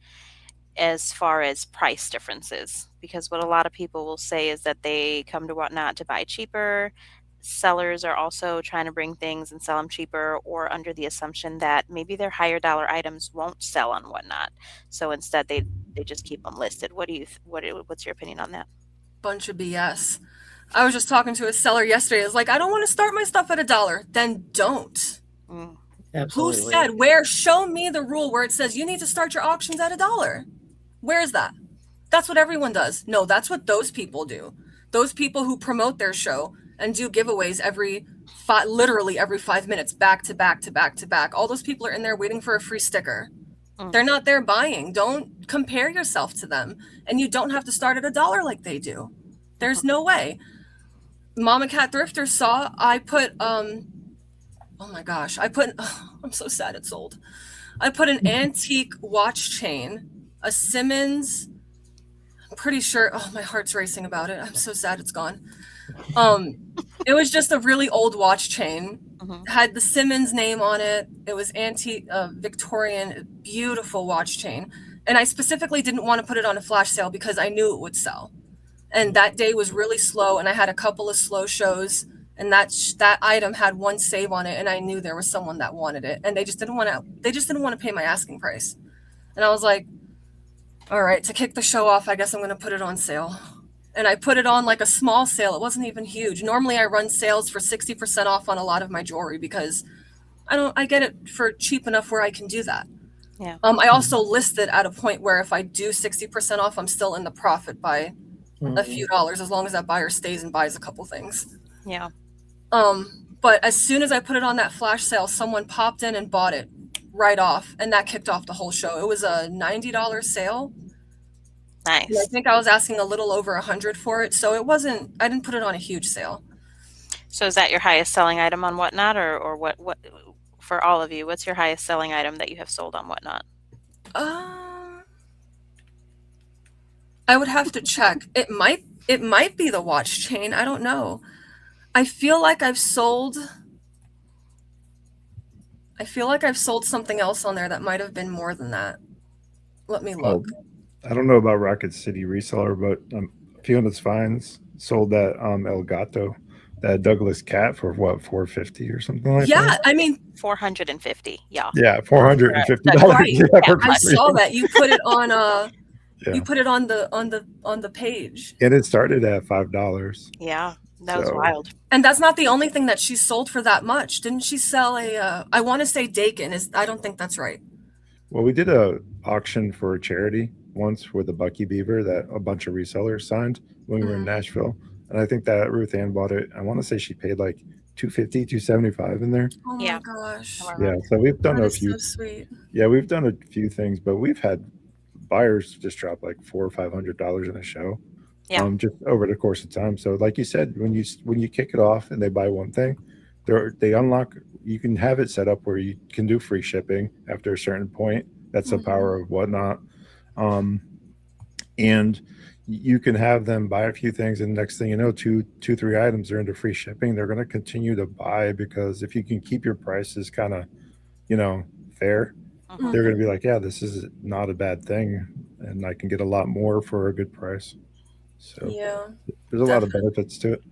S3: as far as price differences? Because what a lot of people will say is that they come to Whatnot to buy cheaper. Sellers are also trying to bring things and sell them cheaper, or under the assumption that maybe their higher dollar items won't sell on Whatnot. So instead they just keep them listed. What's your opinion on that?
S4: Bunch of BS. I was just talking to a seller yesterday. I was like, I don't want to start my stuff at $1. Then don't.
S2: Absolutely.
S4: Who said show me the rule where it says you need to start your auctions at $1? Where is that? That's what everyone does. No, that's what those people do. Those people who promote their show and do giveaways literally every 5 minutes, back to back to back to back. All those people are in there waiting for a free sticker. They're not there buying. Don't compare yourself to them. And you don't have to start at $1 like they do. There's no way. Mama Cat Thrifter saw I put, oh my gosh, I'm so sad it sold. I put an antique watch chain, a Simmons, I'm pretty sure, oh, my heart's racing about it. I'm so sad it's gone. It was just a really old watch chain. Had the Simmons name on it. It was antique, Victorian, beautiful watch chain. And I specifically didn't want to put it on a flash sale because I knew it would sell. And that day was really slow, and I had a couple of slow shows, and that item had one save on it, and I knew there was someone that wanted it, and they just didn't want to pay my asking price. And I was like, all right, to kick the show off, I guess I'm going to put it on sale. And I put it on like a small sale. It wasn't even huge. Normally I run sales for 60% off on a lot of my jewelry because I get it for cheap enough where I can do that.
S3: Yeah.
S4: I also list it at a point where if I do 60% off, I'm still in the profit by a few dollars, as long as that buyer stays and buys a couple things.
S3: Yeah.
S4: But as soon as I put it on that flash sale, someone popped in and bought it right off, and that kicked off the whole show. It was a $90 sale.
S3: Nice.
S4: And I think I was asking a little over $100 for it, so I didn't put it on a huge sale.
S3: So is that your highest selling item on Whatnot, or what for all of you? What's your highest selling item that you have sold on Whatnot?
S4: I would have to check. It might be the watch chain. I don't know. I feel like I've sold something else on there that might have been more than that. Let me look.
S1: I don't know about Rocket City Reseller, but Fiona's Finds sold that El Gato, that Douglas cat for what, $450 or something like that?
S4: Yeah, I mean,
S3: $450. Yeah.
S1: Yeah, $450.
S4: Right.
S1: Yeah,
S4: I saw that. You put it on you put it on the page.
S1: And it started at $5.
S3: Yeah. That was wild.
S4: And that's not the only thing that she sold for that much. Didn't she sell I want to say Dakin? I don't think that's right.
S1: Well, we did a auction for a charity once with a Bucky Beaver that a bunch of resellers signed when we were in Nashville. And I think that Ruth Ann bought it. I want to say she paid like $250, $275 in there.
S4: Oh my gosh.
S1: Yeah. So we've done
S4: That
S1: a
S4: is
S1: few.
S4: so sweet.
S1: Yeah, we've done a few things, but we've had buyers just drop like $400 or $500 in a show.
S3: Yeah.
S1: Just over the course of time. So like you said, when you kick it off and they buy one thing, they unlock, you can have it set up where you can do free shipping after a certain point. That's the power of Whatnot. And you can have them buy a few things, and next thing you know, two, 3 items are into free shipping. They're going to continue to buy, because if you can keep your prices kind of, fair, they're going to be like, yeah, this is not a bad thing, and I can get a lot more for a good price. So
S4: yeah,
S1: there's a lot of benefits to it.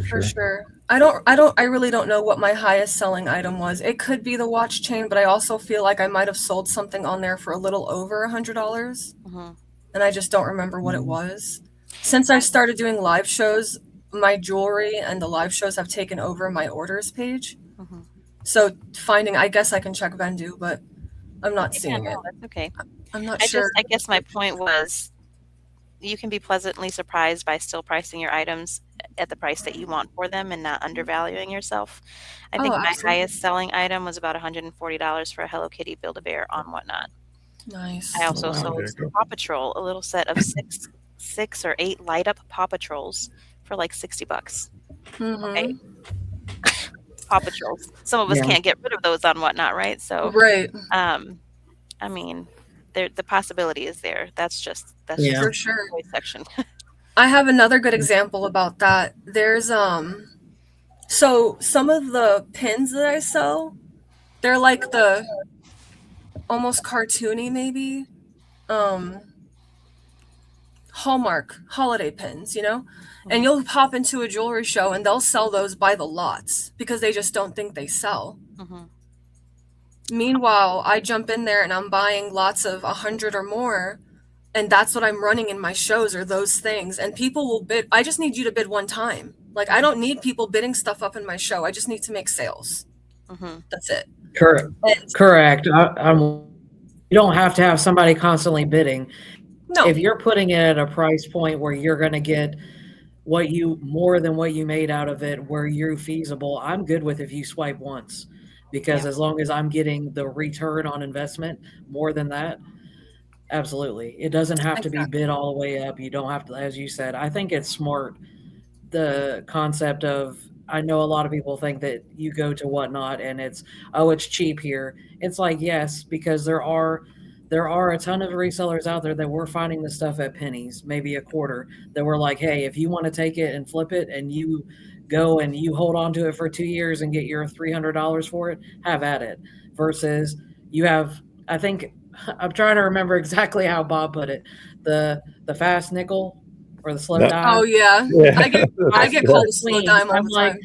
S4: For sure. I really don't know what my highest selling item was. It could be the watch chain, but I also feel like I might have sold something on there for a little over $100. And I just don't remember what it was. Since I started doing live shows, my jewelry and the live shows have taken over my orders page. So I guess I can check Vendu, but I'm not seeing it.
S3: That's okay.
S4: I'm not sure.
S3: I guess my point was, you can be pleasantly surprised by still pricing your items at the price that you want for them and not undervaluing yourself. I think my highest selling item was about $140 for a Hello Kitty Build-A-Bear on Whatnot.
S4: Nice.
S3: I also sold some Paw Patrol, a little set of six or 8 light up Paw Patrols for like $60. Okay. Paw Patrols. Some of us can't get rid of those on Whatnot, right? So
S4: right.
S3: I mean, the possibility is there. That's just
S4: for sure.
S3: Section.
S4: I have another good example about that. There's so some of the pins that I sell, they're like the almost cartoony maybe Hallmark holiday pins, and you'll pop into a jewelry show and they'll sell those by the lots because they just don't think they sell. Meanwhile, I jump in there and I'm buying lots of 100 or more, and that's what I'm running in my shows, are those things. And people will bid. I just need you to bid one time. Like, I don't need people bidding stuff up in my show. I just need to make sales. That's it.
S2: Correct. You don't have to have somebody constantly bidding.
S4: No.
S2: If you're putting it at a price point where you're going to get more than what you made out of it, where you're feasible, I'm good with if you swipe once. Because as long as I'm getting the return on investment more than that, absolutely. It doesn't have to be bid all the way up. You don't have to, as you said. I think it's smart, the concept of I know a lot of people think that you go to Whatnot and it's cheap here. It's like, yes, because there are a ton of resellers out there that we're finding the stuff at pennies, maybe a quarter, that we're like, hey, if you want to take it and flip it and you go and you hold on to it for 2 years and get your $300 for it, have at it. Versus you have, I think, I'm trying to remember exactly how Bob put it, the fast nickel or the slow
S1: No.
S2: dime.
S4: Oh yeah,
S1: Yeah.
S4: I get called a slow dime all
S2: I'm
S4: the
S2: like,
S4: time.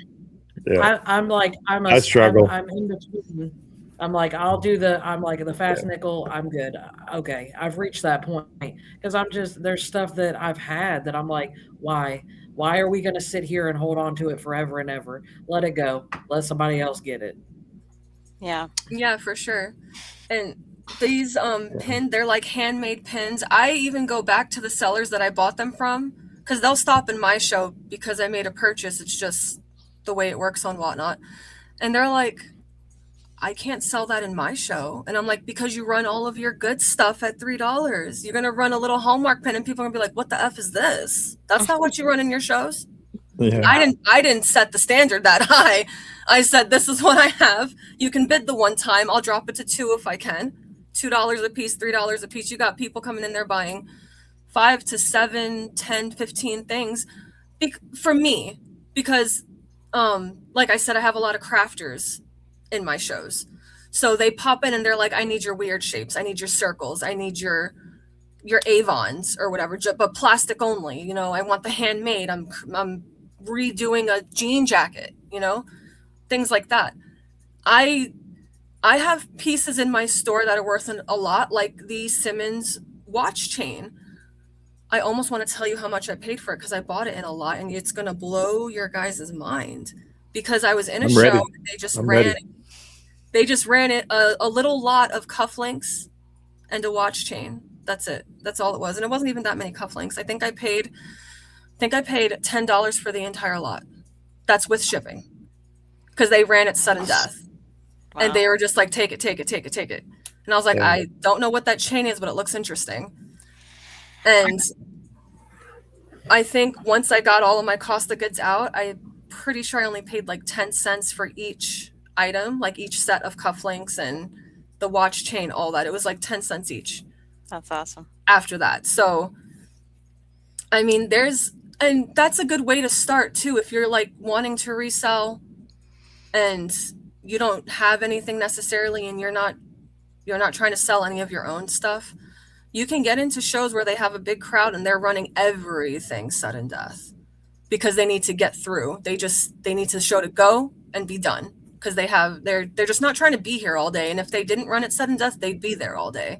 S1: Yeah.
S2: I'm
S1: I struggle.
S2: I'm in between. I'm like, I'm like the fast nickel. I'm good. Okay, I've reached that point because there's stuff that I've had that I'm like, why? Why are we going to sit here and hold on to it forever and ever? Let it go. Let somebody else get it.
S3: Yeah.
S4: Yeah, for sure. And these they're like handmade pins. I even go back to the sellers that I bought them from because they'll stop in my show because I made a purchase. It's just the way it works on Whatnot. And they're like, I can't sell that in my show. And I'm like, because you run all of your good stuff at $3. You're gonna run a little Hallmark pin and people are gonna be like, what the F is this? That's not what you run in your shows.
S1: Yeah.
S4: I didn't set the standard that high. I said, this is what I have. You can bid the one time. I'll drop it to $2 if I can. $2 a piece, $3 a piece. You got people coming in there buying 5 to 7, 10, 15 things for me, because like I said, I have a lot of crafters in my shows. So they pop in and they're like, I need your weird shapes. I need your circles. I need your Avons or whatever, but plastic only. You know, I want the handmade. I'm redoing a jean jacket, you know, things like that. I have pieces in my store that are worth a lot, like the Simmons watch chain. I almost want to tell you how much I paid for it because I bought it in a lot, and it's going to blow your guys' mind because I was in a show
S1: ready.
S4: and they just
S1: I'm
S4: ran
S1: ready.
S4: They just ran it a little lot of cufflinks and a watch chain. That's it. That's all it was. And it wasn't even that many cufflinks. I think I paid $10 for the entire lot. That's with shipping. Because they ran it sudden death.
S3: Wow.
S4: And they were just like, take it, take it, take it, take it. And I was like,
S1: Yeah.
S4: I don't know what that chain is, but it looks interesting. And I think once I got all of my cost of goods out, I'm pretty sure I only paid like 10 cents for each item, like each set of cufflinks and the watch chain, all that. It was like 10 cents each.
S3: That's awesome.
S4: After that. So, I mean, and that's a good way to start too. If you're like wanting to resell and you don't have anything necessarily and you're not trying to sell any of your own stuff, you can get into shows where they have a big crowd and they're running everything sudden death because they need to get through. They need the show to go and be done because they're just not trying to be here all day. And if they didn't run it sudden death, they'd be there all day.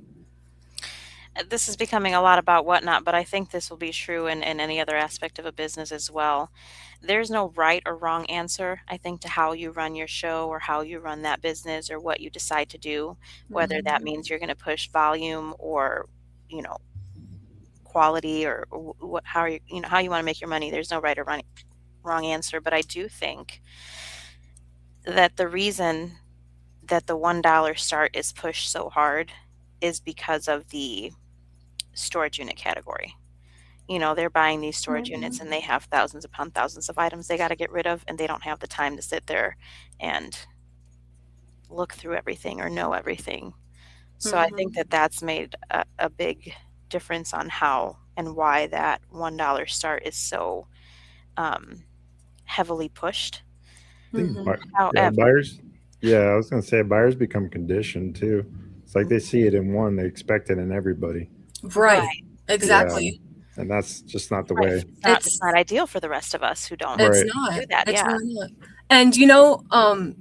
S3: This is becoming a lot about Whatnot, but I think this will be true in any other aspect of a business as well. There's no right or wrong answer, I think, to how you run your show or how you run that business or what you decide to do, whether that means you're going to push volume or, quality or how you want to make your money. There's no right or wrong answer, but I do think that the reason that the $1 start is pushed so hard is because of the storage unit category. They're buying these storage units and they have thousands upon thousands of items they got to get rid of, and they don't have the time to sit there and look through everything or know everything. So I think that that's made a big difference on how and why that $1 start is so heavily pushed.
S1: I think
S3: However,
S1: buyers, I was going to say buyers become conditioned too. It's like they see it in one, they expect it in everybody.
S4: Right. Exactly.
S1: And that's just not the
S3: right,
S1: way.
S3: it's not ideal for the rest of us who don't
S4: It's
S1: Right.
S4: not.
S3: do that.
S4: It's
S3: Yeah.
S4: really not. And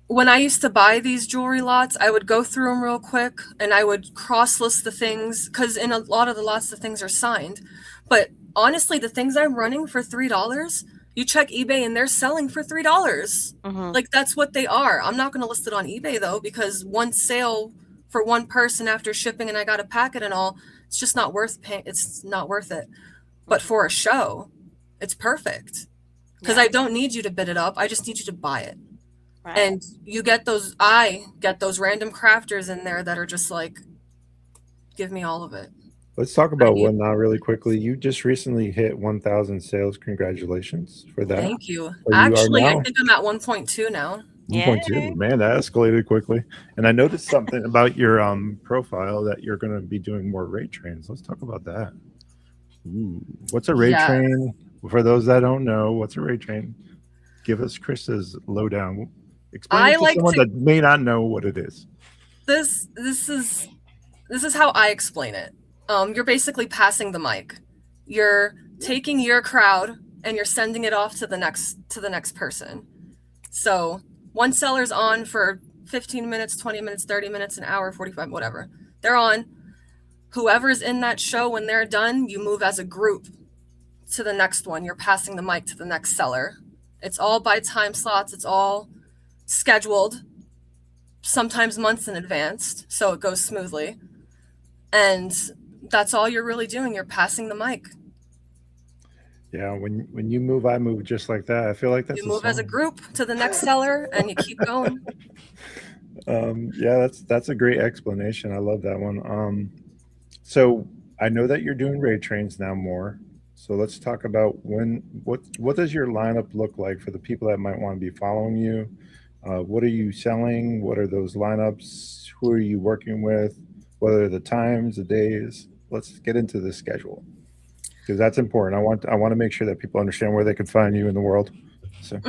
S4: when I used to buy these jewelry lots, I would go through them real quick and I would cross list the things because in a lot of the lots, the things are signed. But honestly, the things I'm running for $3, you check eBay and they're selling for $3.
S3: Mhm.
S4: Like that's what they are. I'm not going to list it on eBay though, because one sale for one person after shipping and I got a packet and all, it's just not worth paying. It's not worth it. But for a show, it's perfect because
S3: Yeah.
S4: I don't need you to bid it up. I just need you to buy it.
S3: Right.
S4: And I get those random crafters in there that are just like, give me all of it.
S1: Let's talk about
S4: you?
S1: Whatnot really quickly. You just recently hit 1,000 sales. Congratulations for that.
S4: Thank you.
S1: Where you are
S4: Actually, I
S1: now?
S4: think I'm at 1.2 now.
S1: 1.2. Man, that escalated quickly. And I noticed something about your profile that you're going to be doing more rate trains. Let's talk about that. Ooh. What's a rate
S4: Yeah.
S1: train? For those that don't know, what's a rate train? Give us Krista's lowdown. Explain
S4: I
S1: it to
S4: like
S1: someone
S4: to-
S1: that may not know what it is.
S4: This is how I explain it. You're basically passing the mic. You're taking your crowd and you're sending it off to the next person. So one seller's on for 15 minutes, 20 minutes, 30 minutes, an hour, 45, whatever. They're on. Whoever's in that show, when they're done, you move as a group to the next one. You're passing the mic to the next seller. It's all by time slots. It's all scheduled, sometimes months in advance, so it goes smoothly. And that's all you're really doing. You're passing the mic.
S1: Yeah, when you move, I move, just like that. I feel like that's
S4: You move as a
S1: song.
S4: group to the next seller, and you keep going.
S1: Yeah, that's a great explanation. I love that one. So I know that you're doing raid trains now more. So let's talk about what does your lineup look like for the people that might want to be following you? What are you selling? What are those lineups? Who are you working with? What are the times, the days? Let's get into the schedule because that's important. I want to make sure that people understand where they can find you in the world. So.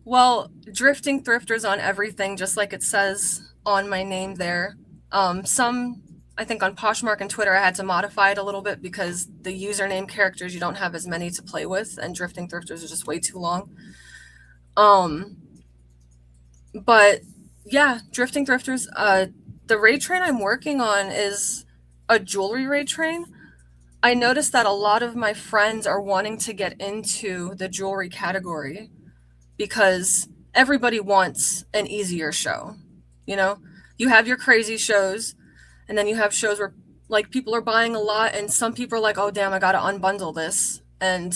S4: Well, Drifting Thrifters on everything, just like it says on my name there. I think on Poshmark and Twitter, I had to modify it a little bit because the username characters, you don't have as many to play with, and Drifting Thrifters is just way too long. But yeah, Drifting Thrifters, the raid train I'm working on is a jewelry raid train. I noticed that a lot of my friends are wanting to get into the jewelry category because everybody wants an easier show. You know, you have your crazy shows, and then you have shows where like people are buying a lot, and some people are like, oh damn, I gotta unbundle this and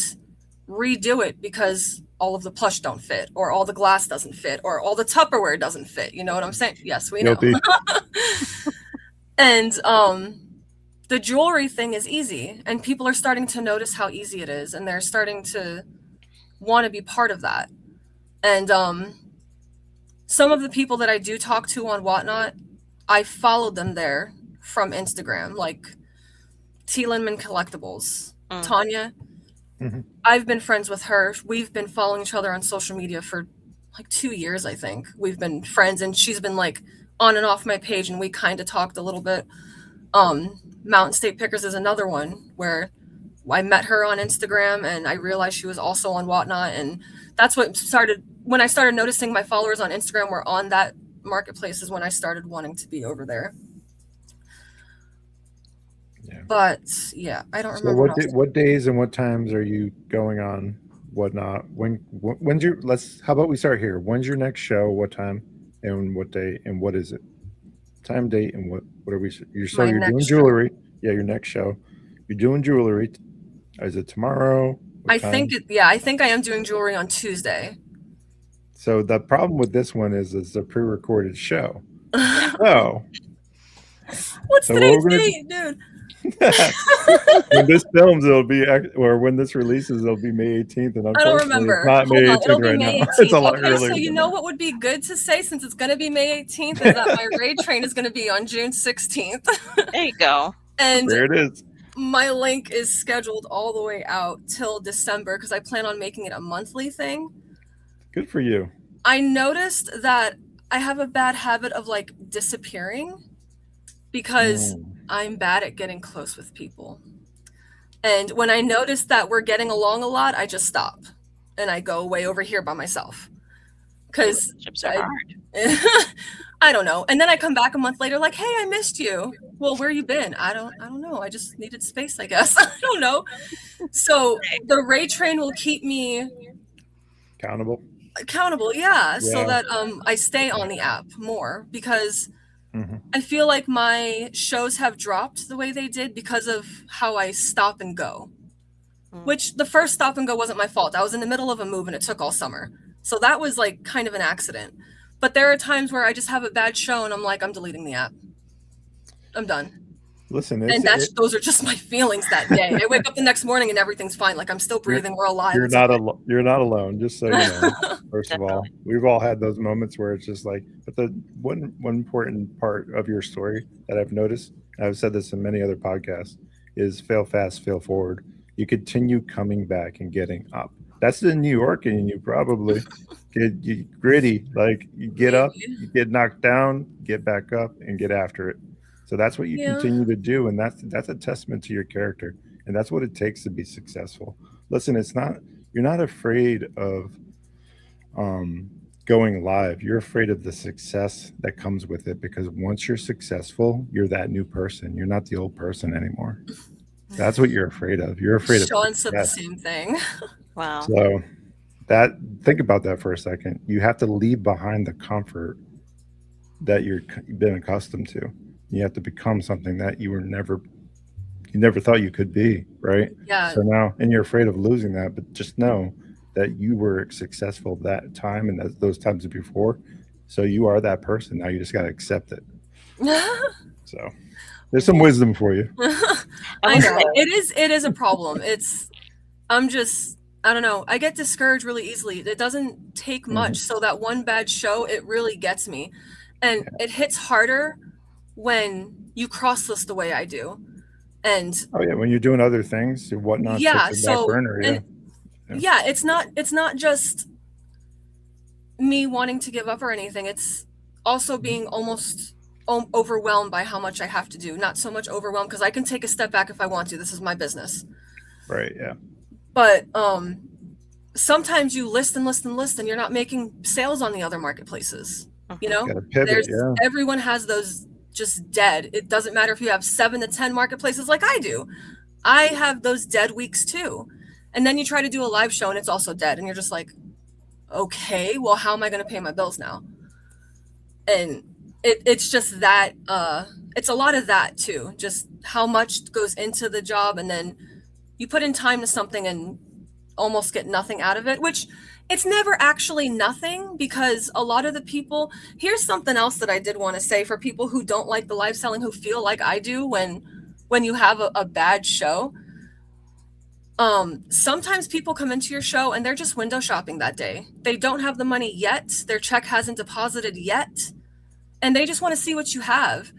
S4: redo it because all of the plush don't fit, or all the glass doesn't fit, or all the Tupperware doesn't fit. You know what I'm saying? Yes, we know. And the jewelry thing is easy, and people are starting to notice how easy it is, and they're starting to want to be part of that. And some of the people that I do talk to on Whatnot, I followed them there from Instagram, like T. Linman Collectibles. Tanya, I've been friends with her. We've been following each other on social media for like 2 years, I think. We've been friends, and she's been like on and off my page, and we kind of talked a little bit. Mountain State Pickers is another one where I met her on Instagram, and I realized she was also on Whatnot, and that's what started when I started noticing my followers on Instagram were on that marketplace is when I started wanting to be over there. Yeah. But yeah, I don't remember.
S1: What days and what times are you going on Whatnot? When's your how about we start here? When's your next show? What time and what day and what is it? Time, date, and what are we? You're doing jewelry. Yeah, your next show. You're doing jewelry. Is it tomorrow?
S4: I think I am doing jewelry on Tuesday.
S1: So the problem with this one is it's a pre-recorded show. Oh.
S4: What's today's date, dude?
S1: When this films, when this releases, it'll be May 18th, and
S4: I don't remember.
S1: It's not May 18th right now. It's a lot earlier.
S4: So you know what would be good to say since it's going to be May 18th is that my raid train is going to be on June 16th.
S3: There you go.
S4: And
S1: there it is.
S4: My link is scheduled all the way out till December because I plan on making it a monthly thing.
S1: Good for you.
S4: I noticed that I have a bad habit of like disappearing because I'm bad at getting close with people. And when I notice that we're getting along a lot, I just stop and I go way over here by myself. Because
S3: relationships are hard.
S4: I don't know. And then I come back a month later like, hey, I missed you. Well, where you been? I don't know. I just needed space, I guess. I don't know. So the raid train will keep me
S1: accountable,
S4: yeah. So that I stay on the app more because I feel like my shows have dropped the way they did because of how I stop and go. Which the first stop and go wasn't my fault. I was in the middle of a move and it took all summer. So that was like kind of an accident. But there are times where I just have a bad show and I'm like, I'm deleting the app. I'm done.
S1: Listen,
S4: And those are just my feelings that day. I wake up the next morning and everything's fine. Like I'm still breathing. We're alive.
S1: You're not alone. Just so you know. First of all,
S3: Definitely.
S1: we've all had those moments where it's just like. But the one important part of your story that I've noticed, and I've said this in many other podcasts, is fail fast, fail forward. You continue coming back and getting up. That's the New York in you, probably. You gritty, like you get up, you get knocked down, get back up, and get after it. So that's what you continue to do, and that's a testament to your character, and that's what it takes to be successful. Listen, you're not afraid of going live. You're afraid of the success that comes with it, because once you're successful, you're that new person. You're not the old person anymore. That's what you're afraid of. You're afraid of
S4: Sean said the same thing.
S3: Wow.
S1: So think about that for a second. You have to leave behind the comfort that you've been accustomed to. You have to become something that you never thought you could be, right?
S4: Yeah.
S1: So now, and you're afraid of losing that, but just know that you were successful that time and those times before. So you are that person. Now you just got to accept it. So there's some wisdom for you.
S4: I know. It is a problem. I don't know. I get discouraged really easily. It doesn't take much. So that one bad show, it really gets me. And it hits harder when you cross list the way I do. And
S1: when you're doing other things and whatnot,
S4: so
S1: burner,
S4: it's not just me wanting to give up or anything. It's also being almost overwhelmed by how much I have to do. Not so much overwhelmed, because I can take a step back if I want to. This is my business.
S1: Right. Yeah.
S4: But sometimes you list and you're not making sales on the other marketplaces. You know,
S1: gotta pivot,
S4: everyone has those just dead. It doesn't matter if you have 7 to 10 marketplaces like I do. I have those dead weeks too. And then you try to do a live show and it's also dead. And you're just like, okay, well, how am I going to pay my bills now? And it's just that, it's a lot of that too. Just how much goes into the job. And then you put in time to something and almost get nothing out of it, which it's never actually nothing, because a lot of the people, here's something else that I did want to say for people who don't like the live selling, who feel like I do when you have a bad show. Sometimes people come into your show and they're just window shopping that day. They don't have the money yet. Their check hasn't deposited yet. And they just want to see what you have.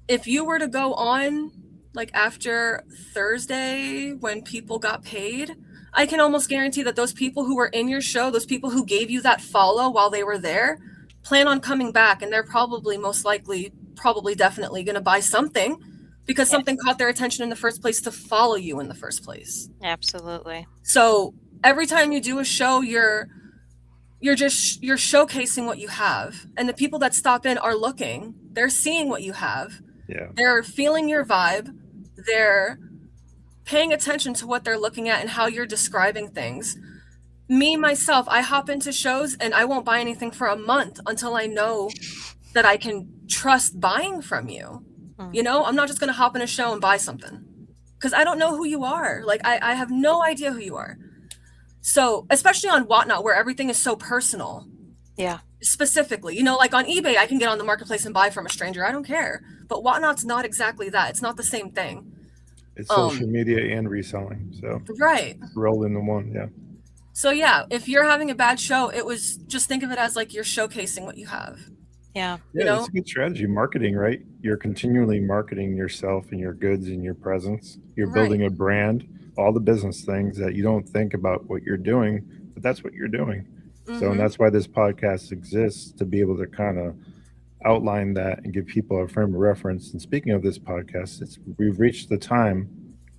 S4: If you were to go on like after Thursday when people got paid, I can almost guarantee that those people who were in your show, those people who gave you that follow while they were there, plan on coming back. And they're probably definitely going to buy something, because something caught their attention in the first place to follow you in the first place.
S3: Absolutely.
S4: So every time you do a show, you're showcasing what you have. And the people that stop in are looking, they're seeing what you have.
S1: Yeah.
S4: They're feeling your vibe. They're paying attention to what they're looking at and how you're describing things. Me, myself, I hop into shows and I won't buy anything for a month until I know that I can trust buying from you. You know, I'm not just going to hop in a show and buy something, because I don't know who you are. Like, I have no idea who you are. So, especially on Whatnot, where everything is so personal.
S3: Yeah.
S4: Specifically, you know, like on eBay, I can get on the marketplace and buy from a stranger. I don't care. But Whatnot's not exactly that. It's not the same thing.
S1: It's social media and reselling. So
S4: right.
S1: Roll into one. Yeah.
S4: So yeah, if you're having a bad show, just think of it as like you're showcasing what you have.
S3: Yeah.
S1: Yeah, that's a good strategy. Marketing, right? You're continually marketing yourself and your goods and your presence. You're building a brand, all the business things that you don't think about what you're doing, but that's what you're doing. So, and that's why this podcast exists, to be able to kind of outline that and give people a frame of reference. And speaking of this podcast, we've reached the time,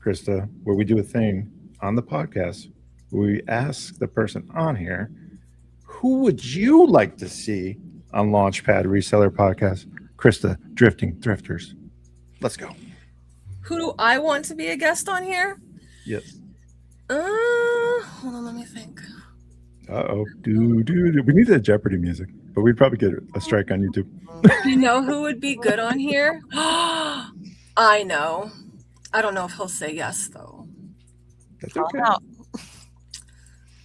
S1: Krista, where we do a thing on the podcast where we ask the person on here, who would you like to see on Launchpad Reseller Podcast? Krista, Drifting Thrifters. Let's go.
S4: Who do I want to be a guest on here?
S1: Yes.
S4: Hold on, let me think.
S1: Uh-oh. We need that Jeopardy music, but we'd probably get a strike on YouTube.
S4: You know who would be good on here? I know. I don't know if he'll say yes, though.
S1: That's okay.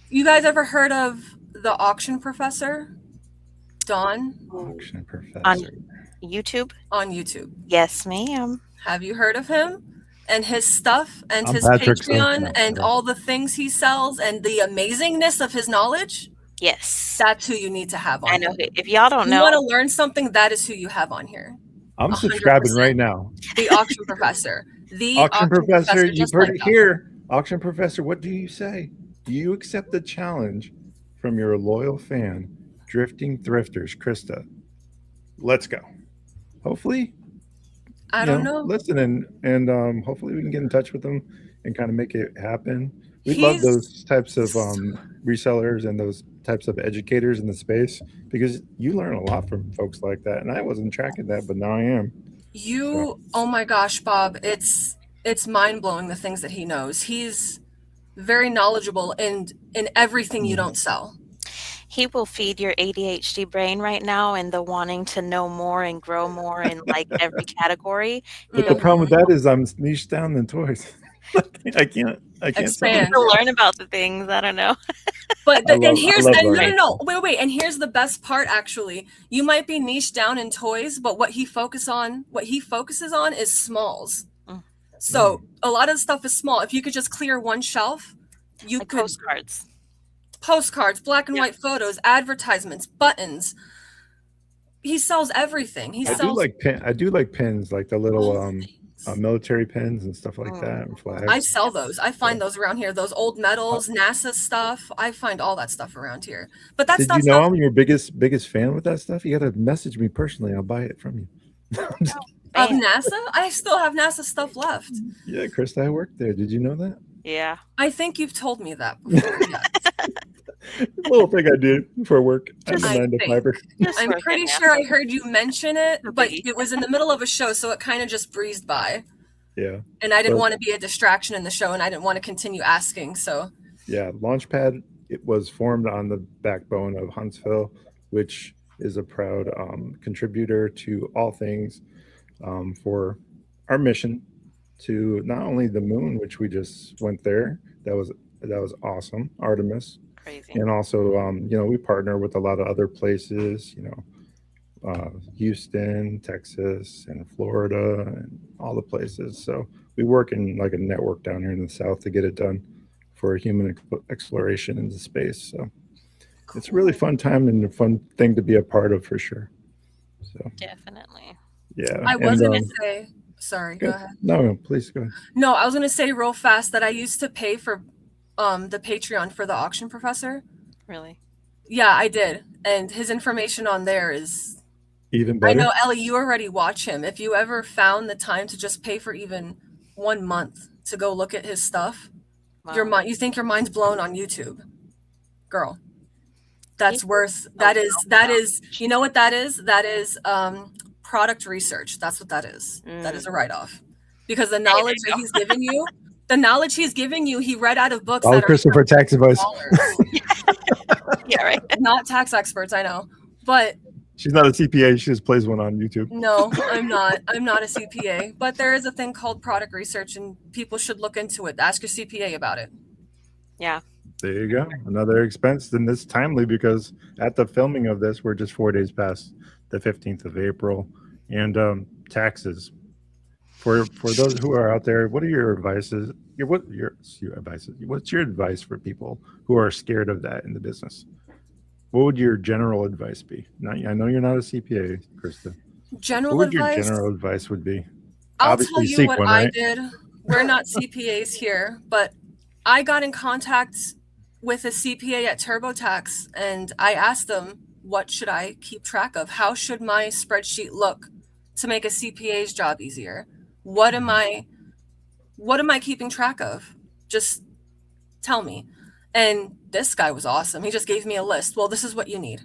S4: You guys ever heard of the auction professor? Don?
S1: Auction professor.
S3: YouTube?
S4: on YouTube.
S3: Yes, ma'am.
S4: Have you heard of him and his stuff and
S1: I'm
S4: his
S1: Patrick's son.
S4: Patreon
S1: No,
S4: and
S1: no.
S4: all the things he sells and the amazingness of his knowledge?
S3: Yes.
S4: That's who you need to have on
S3: I know.
S4: here.
S3: If y'all don't
S4: You
S3: know,
S4: want to learn something, that is who you have on here.
S1: I'm
S4: 100%.
S1: subscribing right now.
S4: The Auction Professor. The
S1: Auction Professor, you've
S4: just
S1: heard
S4: like
S1: it
S4: that.
S1: here. Auction Professor, what do you say? Do you accept the challenge from your loyal fan, Drifting Thrifters, Krista? Let's go. Hopefully,
S4: I don't know.
S1: listen, and hopefully we can get in touch with them and kind of make it happen. We love
S4: He's-
S1: those types of resellers and those types of educators in the space because you learn a lot from folks like that. And I wasn't tracking that, but now I am.
S4: Oh my gosh, Bob, it's mind-blowing the things that he knows. He's very knowledgeable in everything you don't sell.
S3: he will feed your ADHD brain right now and the wanting to know more and grow more in like every category.
S1: But the problem with that is I'm niche down in toys. I can't
S4: Expand.
S3: To learn about the things, I don't know.
S4: But
S1: I love learning.
S4: wait, and here's the best part. Actually, you might be niche down in toys, but what he focuses on is smalls.
S3: Mm.
S4: So a lot of the stuff is small. If you could just clear one shelf, you
S3: Like
S4: could
S3: postcards.
S4: black and white photos, advertisements, buttons. He sells everything.
S1: I do like pins, like the little military pins and stuff like that, and flags.
S4: I sell those. I find those around here. Those old medals, NASA stuff. I find all that stuff around here. But that's
S1: Did you know I'm your biggest fan with that stuff? You got to message me personally. I'll buy it from you.
S4: Of NASA? I still have NASA stuff left.
S1: Yeah, Krista, I worked there. Did you know that?
S3: Yeah.
S4: I think you've told me that before. Yes.
S1: Little thing I do for work. I'm a
S4: I
S1: 9 to
S4: think.
S1: 5er.
S4: I'm pretty sure I heard you mention it, but it was in the middle of a show, so it kind of just breezed by.
S1: Yeah.
S4: And I didn't want to be a distraction in the show, and I didn't want to continue asking. So
S1: Yeah, Launchpad, it was formed on the backbone of Huntsville, which is a proud contributor to all things for our mission to not only the moon, which we just went there. That was awesome, Artemis.
S3: Crazy.
S1: And also, we partner with a lot of other places, Houston, Texas, and Florida, and all the places. So we work in like a network down here in the South to get it done for human exploration into space. So it's a really fun time and a fun thing to be a part of for sure. So
S3: Definitely.
S1: yeah.
S4: I was going to say, sorry, go ahead.
S1: No, please go ahead.
S4: No, I was going to say real fast that I used to pay for the Patreon for the Auction Professor.
S3: Really?
S4: Yeah, I did. And his information on there is
S1: Even better.
S4: I know, Ellie, you already watch him. If you ever found the time to just pay for even 1 month to go look at his stuff,
S3: Wow.
S4: you think your mind's blown on YouTube. Girl. That is, you know what that is? That is product research. That's what that is. That is a write-off. Because the knowledge that he's giving you, he read out of books.
S1: All Christopher tax advice.
S3: Yeah, right.
S4: Not tax experts, I know. But
S1: she's not a CPA. She just plays one on YouTube.
S4: no, I'm not. I'm not a CPA. But there is a thing called product research, and people should look into it. Ask your CPA about it.
S3: Yeah.
S1: There you go. Another expense. Then this timely because at the filming of this, we're just 4 days past the 15th of April, and taxes. For those who are out there, what are your advices? What's your advice for people who are scared of that in the business? What would your general advice be? I know you're not a CPA, Krista. What would your general advice would be?
S4: I'll
S1: Obviously
S4: tell you what I
S1: right?
S4: did. We're not CPAs here, but I got in contact with a CPA at TurboTax, and I asked them, what should I keep track of? How should my spreadsheet look to make a CPA's job easier? What am I keeping track of? Just tell me. And this guy was awesome. He just gave me a list. Well, this is what you need.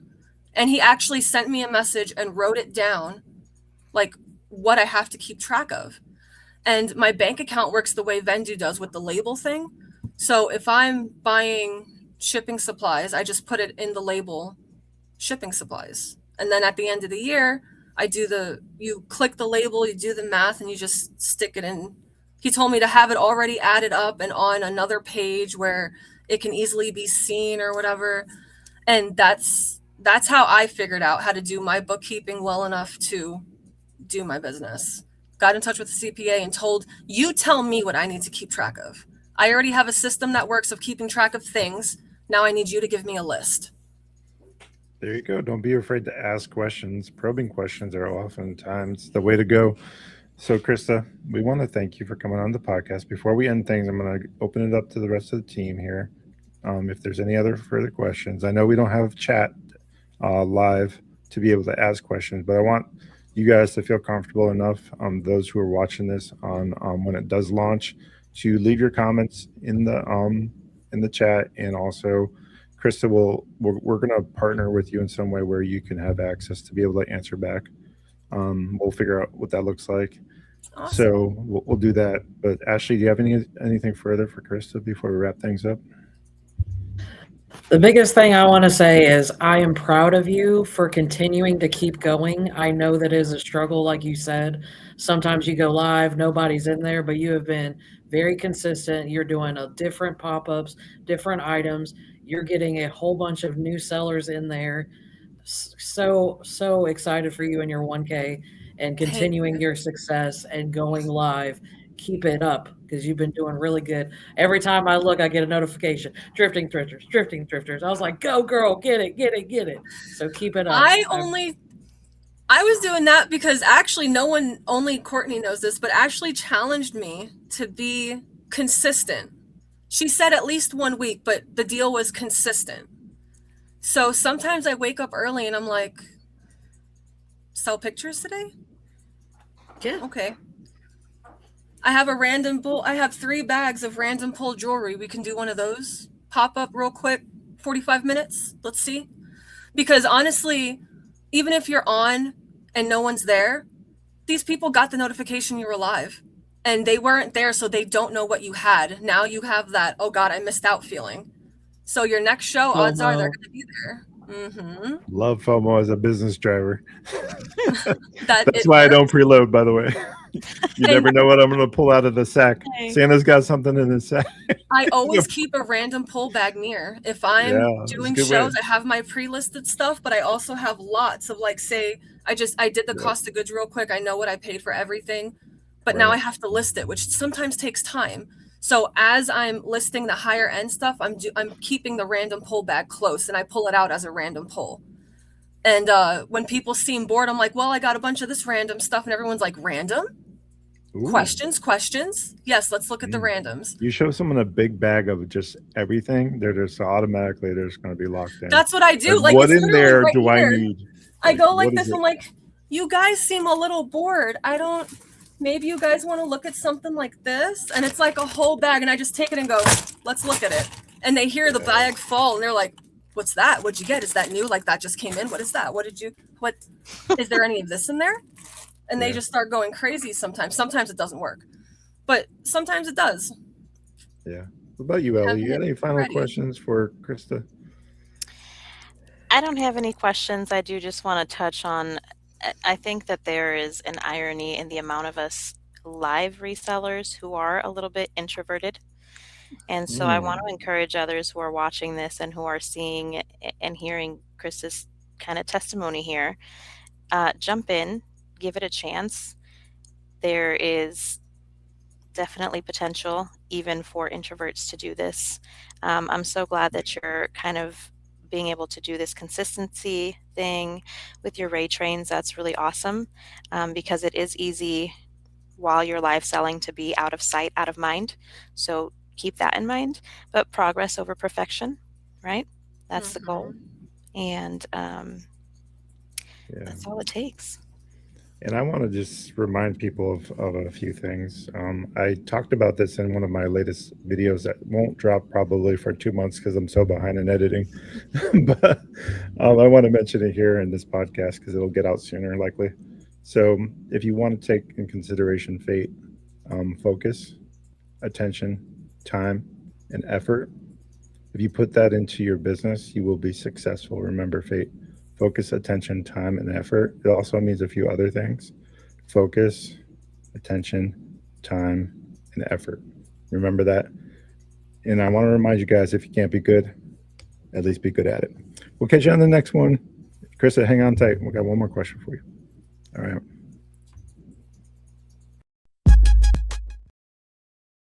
S4: And he actually sent me a message and wrote it down, like what I have to keep track of. And my bank account works the way Vendu does with the label thing. So if I'm buying shipping supplies, I just put it in the label shipping supplies. And then at the end of the year, you click the label, you do the math, and you just stick it in. He told me to have it already added up and on another page where it can easily be seen or whatever. And that's how I figured out how to do my bookkeeping well enough to do my business. Got in touch with the CPA and told, you tell me what I need to keep track of. I already have a system that works of keeping track of things. Now I need you to give me a list.
S1: There you go. Don't be afraid to ask questions. Probing questions are oftentimes the way to go. So, Krista, we want to thank you for coming on the podcast. Before we end things, I'm going to open it up to the rest of the team here. If there's any other further questions, I know we don't have chat live to be able to ask questions, but I want you guys to feel comfortable enough, those who are watching this on when it does launch, to leave your comments in the chat. And also, Krista, we're going to partner with you in some way where you can have access to be able to answer back. We'll figure out what that looks like.
S4: Awesome.
S1: So we'll do that. But Ashley, do you have anything further for Krista before we wrap things up?
S2: The biggest thing I want to say is I am proud of you for continuing to keep going. I know that is a struggle, like you said. Sometimes you go live, nobody's in there, but you have been very consistent. You're doing different pop-ups, different items. You're getting a whole bunch of new sellers in there. So excited for you and your 1K and continuing your success and going live. Keep it up because you've been doing really good. Every time I look, I get a notification. Drifting Thrifters, Drifting Thrifters. I was like, go girl, get it. So keep it up.
S4: I was doing that because actually only Courtney knows this, but Ashley challenged me to be consistent. She said at least 1 week, but the deal was consistent. So sometimes I wake up early and I'm like, sell pictures today?
S2: Yeah.
S4: Okay. I have a random pull. I have 3 bags of random pull jewelry. We can do one of those. Pop up real quick, 45 minutes. Let's see. Because honestly, even if you're on and no one's there, these people got the notification you were live. And they weren't there, so they don't know what you had. Now you have that, oh God, I missed out feeling. So your next show, odds are they're going to be there. Mm-hmm.
S1: Love FOMO as a business driver.
S4: That's
S1: why I don't preload, by the way. You never know what I'm going to pull out of the sack. Santa's got something in his sack.
S4: I always keep a random pull bag near. If I'm doing shows, I have my pre-listed stuff, but I also have lots of say I did the cost of goods real quick. I know what I paid for everything, but now I have to list it, which sometimes takes time. So as I'm listing the higher end stuff, I'm keeping the random pull bag close and I pull it out as a random pull. And when people seem bored, I'm like, well, I got a bunch of this random stuff, and everyone's like, random? Ooh. Questions? Yes, let's look at the randoms.
S1: You show someone a big bag of just everything, they're just automatically they're just going to be locked in.
S4: That's what I do.
S1: What in there do here. I need?
S4: I go like this. I'm like, you guys seem a little bored. Maybe you guys want to look at something like this? And it's like a whole bag, and I just take it and go, let's look at it. And they hear the bag fall, and they're like, what's that? What'd you get? Is that new? Like that just came in? What is that? What is there any of this in there? And they just start going crazy sometimes. Sometimes it doesn't work, but sometimes it does.
S1: Yeah. What about you, Ellie? You got any final questions for Krista?
S3: I don't have any questions. I do just want to touch on, I think that there is an irony in the amount of us live resellers who are a little bit introverted. And so I want to encourage others who are watching this and who are seeing and hearing Krista's kind of testimony here. Jump in, give it a chance. There is definitely potential even for introverts to do this. I'm so glad that you're kind of being able to do this consistency thing with your Ray trains. That's really awesome because it is easy while you're live selling to be out of sight, out of mind. So keep that in mind, but progress over perfection, right? That's the goal. And that's all it takes.
S1: And I want to just remind people of a few things. I talked about this in one of my latest videos that won't drop probably for 2 months because I'm so behind in editing. But I want to mention it here in this podcast because it'll get out sooner likely. So if you want to take in consideration fate, focus, attention, time, and effort, if you put that into your business, you will be successful. Remember, fate. Focus, attention, time, and effort. It also means a few other things. Focus, attention, time, and effort. Remember that. And I want to remind you guys, if you can't be good, at least be good at it. We'll catch you on the next one. Krista, hang on tight. We got one more question for you. All right.